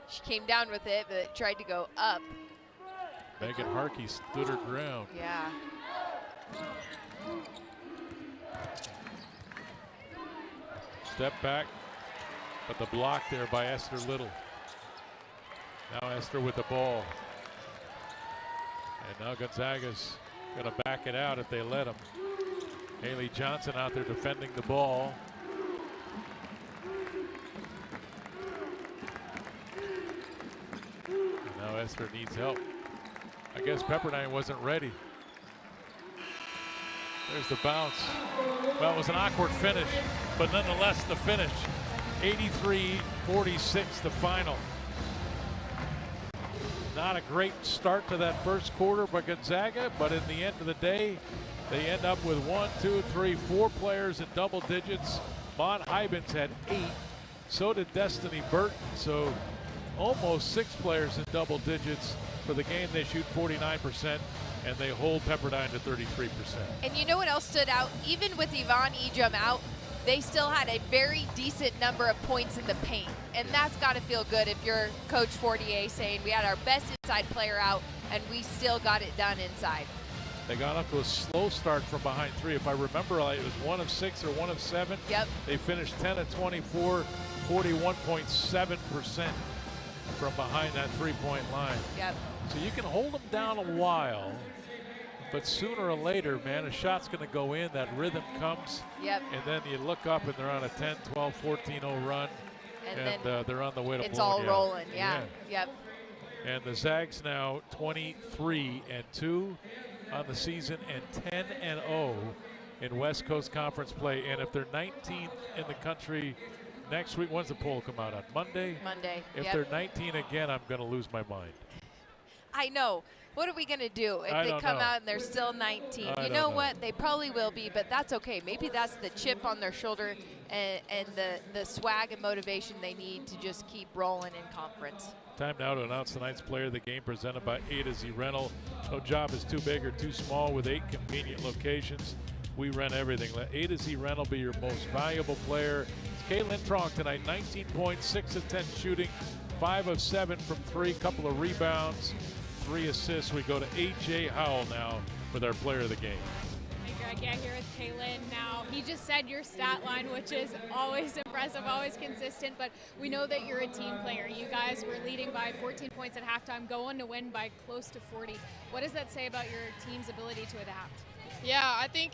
she came down with it, but tried to go up. Megan Harkey stood her ground. Yeah. Step back, but the block there by Esther Little. Now Esther with the ball. And now Gonzaga's going to back it out if they let him. Haley Johnson out there defending the ball. And now Esther needs help. I guess Pepperdine wasn't ready. There's the bounce. Well, it was an awkward finish, but nonetheless the finish. 83-46 the final. Not a great start to that first quarter by Gonzaga, but in the end of the day, they end up with 4 players in double digits. Maud Hybens had 8. So did Destiny Burton. So almost 6 players in double digits. For the game, they shoot 49%, and they hold Pepperdine to 33%. And you know what else stood out? Even with Yvonne Ejim out, they still had a very decent number of points in the paint. And that's got to feel good if you're Coach Fortier saying we had our best inside player out and we still got it done inside. They got off to a slow start from behind 3. If I remember right, it was 1 of 6 or 1 of 7. Yep. They finished 10 of 24, 41.7% from behind that 3-point line. Yep. So you can hold them down a while, but sooner or later, man, a shot's going to go in, that rhythm comes. Yep. And then you look up and they're on a 10, 12, 14-0 run, and they're on the way to it's all rolling, yeah. Yep. And the Zags now 23-2 on the season and 10-0 in West Coast Conference play. And if they're 19th in the country next week, when's the poll come out on? Monday? Monday, If they're 19 again, I'm going to lose my mind. I know. What are we going to do if I they don't come know. out and they're still 19? I You don't know know. what? They probably will be, but that's okay. Maybe that's the chip on their shoulder and the swag and motivation they need to just keep rolling in conference. Time now to announce tonight's player of the game, presented by A to Z Rental. No job is too big or too small. With 8 convenient locations, we rent everything. Let A to Z Rental be your most valuable player. It's Caitlin Tronk tonight, 19 points, 6 of 10 shooting, 5 of 7 from 3, couple of rebounds, 3 assists. We go to A.J. Howell now with our player of the game. Hey Greg, yeah, here with Kaylin. Now, he just said your stat line, which is always impressive, always consistent, but we know that you're a team player. You guys were leading by 14 points at halftime, going to win by close to 40. What does that say about your team's ability to adapt? Yeah, I think,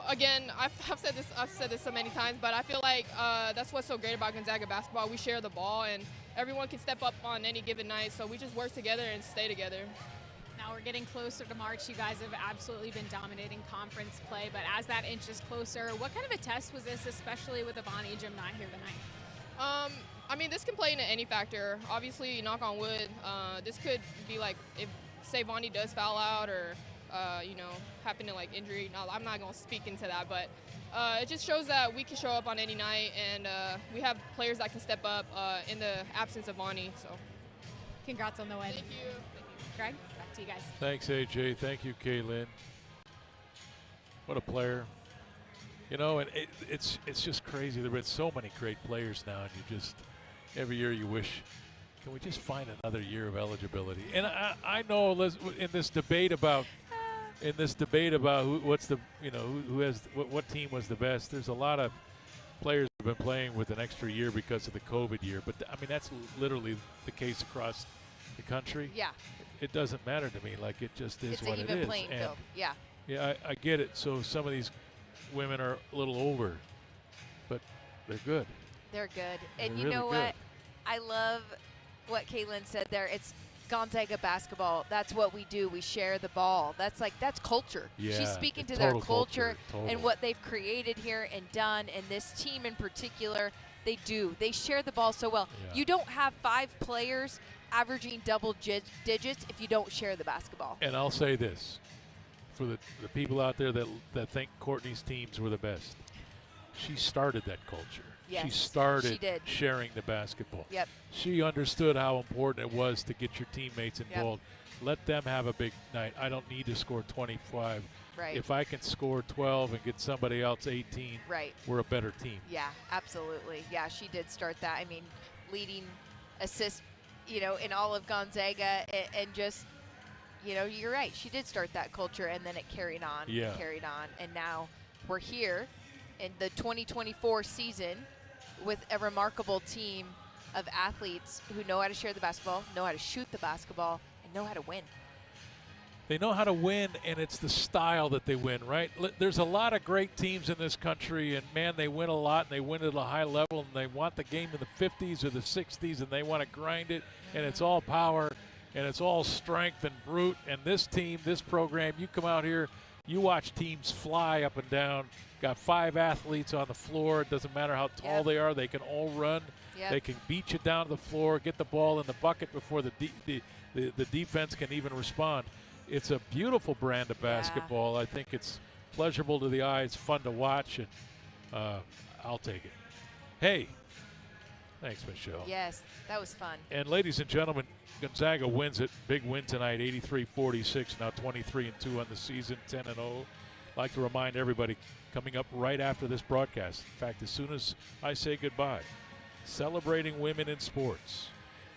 again, I've said this so many times, but I feel like that's what's so great about Gonzaga basketball. We share the ball, and everyone can step up on any given night, so we just work together and stay together. Now we're getting closer to March. You guys have absolutely been dominating conference play, but as that inches closer, what kind of a test was this, especially with Yvonne Ejim not here tonight? I mean, this can play into any factor. Obviously, knock on wood, this could be like if, say, Vonnie does foul out or, happen to, injury. No, I'm not going to speak into that, but it just shows that we can show up on any night, and we have players that can step up in the absence of Vonnie. So, congrats on the win. Thank you. Greg, back to you guys. Thanks, AJ. Thank you, Kaylin. What a player. You know, and it's just crazy. There have been so many great players now, and you just, every year you wish, can we just find another year of eligibility? And I know in this debate about what team was the best, there's a lot of players who have been playing with an extra year because of the COVID year. But I mean, that's literally the case across the country. Yeah. It doesn't matter to me. Like, it just is It's what an it even is. playing And field. Yeah. yeah, I get it. So some of these women are a little older, but they're good. They're good. And They're you really know good. what? I love what Caitlin said there. It's Gonzaga basketball. That's what we do. We share the ball. That's culture. Yeah, She's speaking to it's their total culture culture, and total. what they've created here and done. And this team in particular, they do. They share the ball so well. Yeah. You don't have 5 players averaging double digits if you don't share the basketball. And I'll say this, for the people out there that think Courtney's teams were the best, she started that culture. Yes, she started she did. sharing the basketball. Yep. She understood how important it was to get your teammates involved. Let them have a big night. I don't need to score 25. Right. If I can score 12 and get somebody else 18, Right. we're a better team. Yeah, absolutely. Yeah, she did start that. I mean, leading assists, in all of Gonzaga, and just, you're right. She did start that culture, and then it carried on. Yeah. Carried on, and now we're here in the 2024 season with a remarkable team of athletes who know how to share the basketball, know how to shoot the basketball, and know how to win. They know how to win, and it's the style that they win, right? There's a lot of great teams in this country, and, man, they win a lot, and they win at a high level, and they want the game in the 50s or the 60s, and they want to grind it, and it's all power, and it's all strength and brute. And this team, this program, you come out here, you watch teams fly up and down, got 5 athletes on the floor. It doesn't matter how tall they are. They can all run. Yep. They can beat you down to the floor, get the ball in the bucket before the defense can even respond. It's a beautiful brand of basketball. I think it's pleasurable to the eye. It's fun to watch, and I'll take it. Hey, thanks, Michelle. Yes, that was fun. And ladies and gentlemen, Gonzaga wins it. Big win tonight, 83-46, now 23-2 on the season, 10-0. I'd like to remind everybody, coming up right after this broadcast, in fact, as soon as I say goodbye, Celebrating Women in Sports.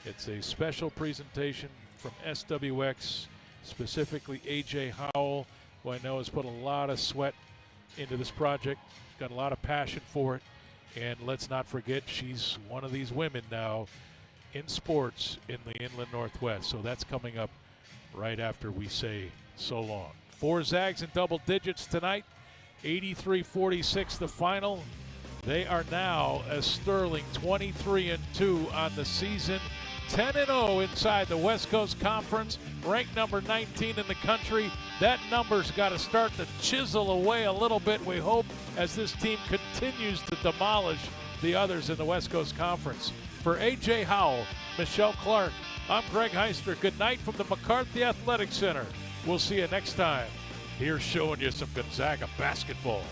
It's a special presentation from SWX, specifically A.J. Howell, who I know has put a lot of sweat into this project, got a lot of passion for it. And let's not forget, she's one of these women now in sports in the Inland Northwest. So that's coming up right after we say so long. 4 Zags in double digits tonight, 83-46 the final. They are now a sterling 23-2 on the season, 10-0 inside the West Coast Conference, ranked number 19 in the country. That number's got to start to chisel away a little bit, we hope, as this team continues to demolish the others in the West Coast Conference. For A.J. Howell, Michelle Clark, I'm Greg Heister. Good night from the McCarthy Athletic Center. We'll see you next time here showing you some Gonzaga basketball.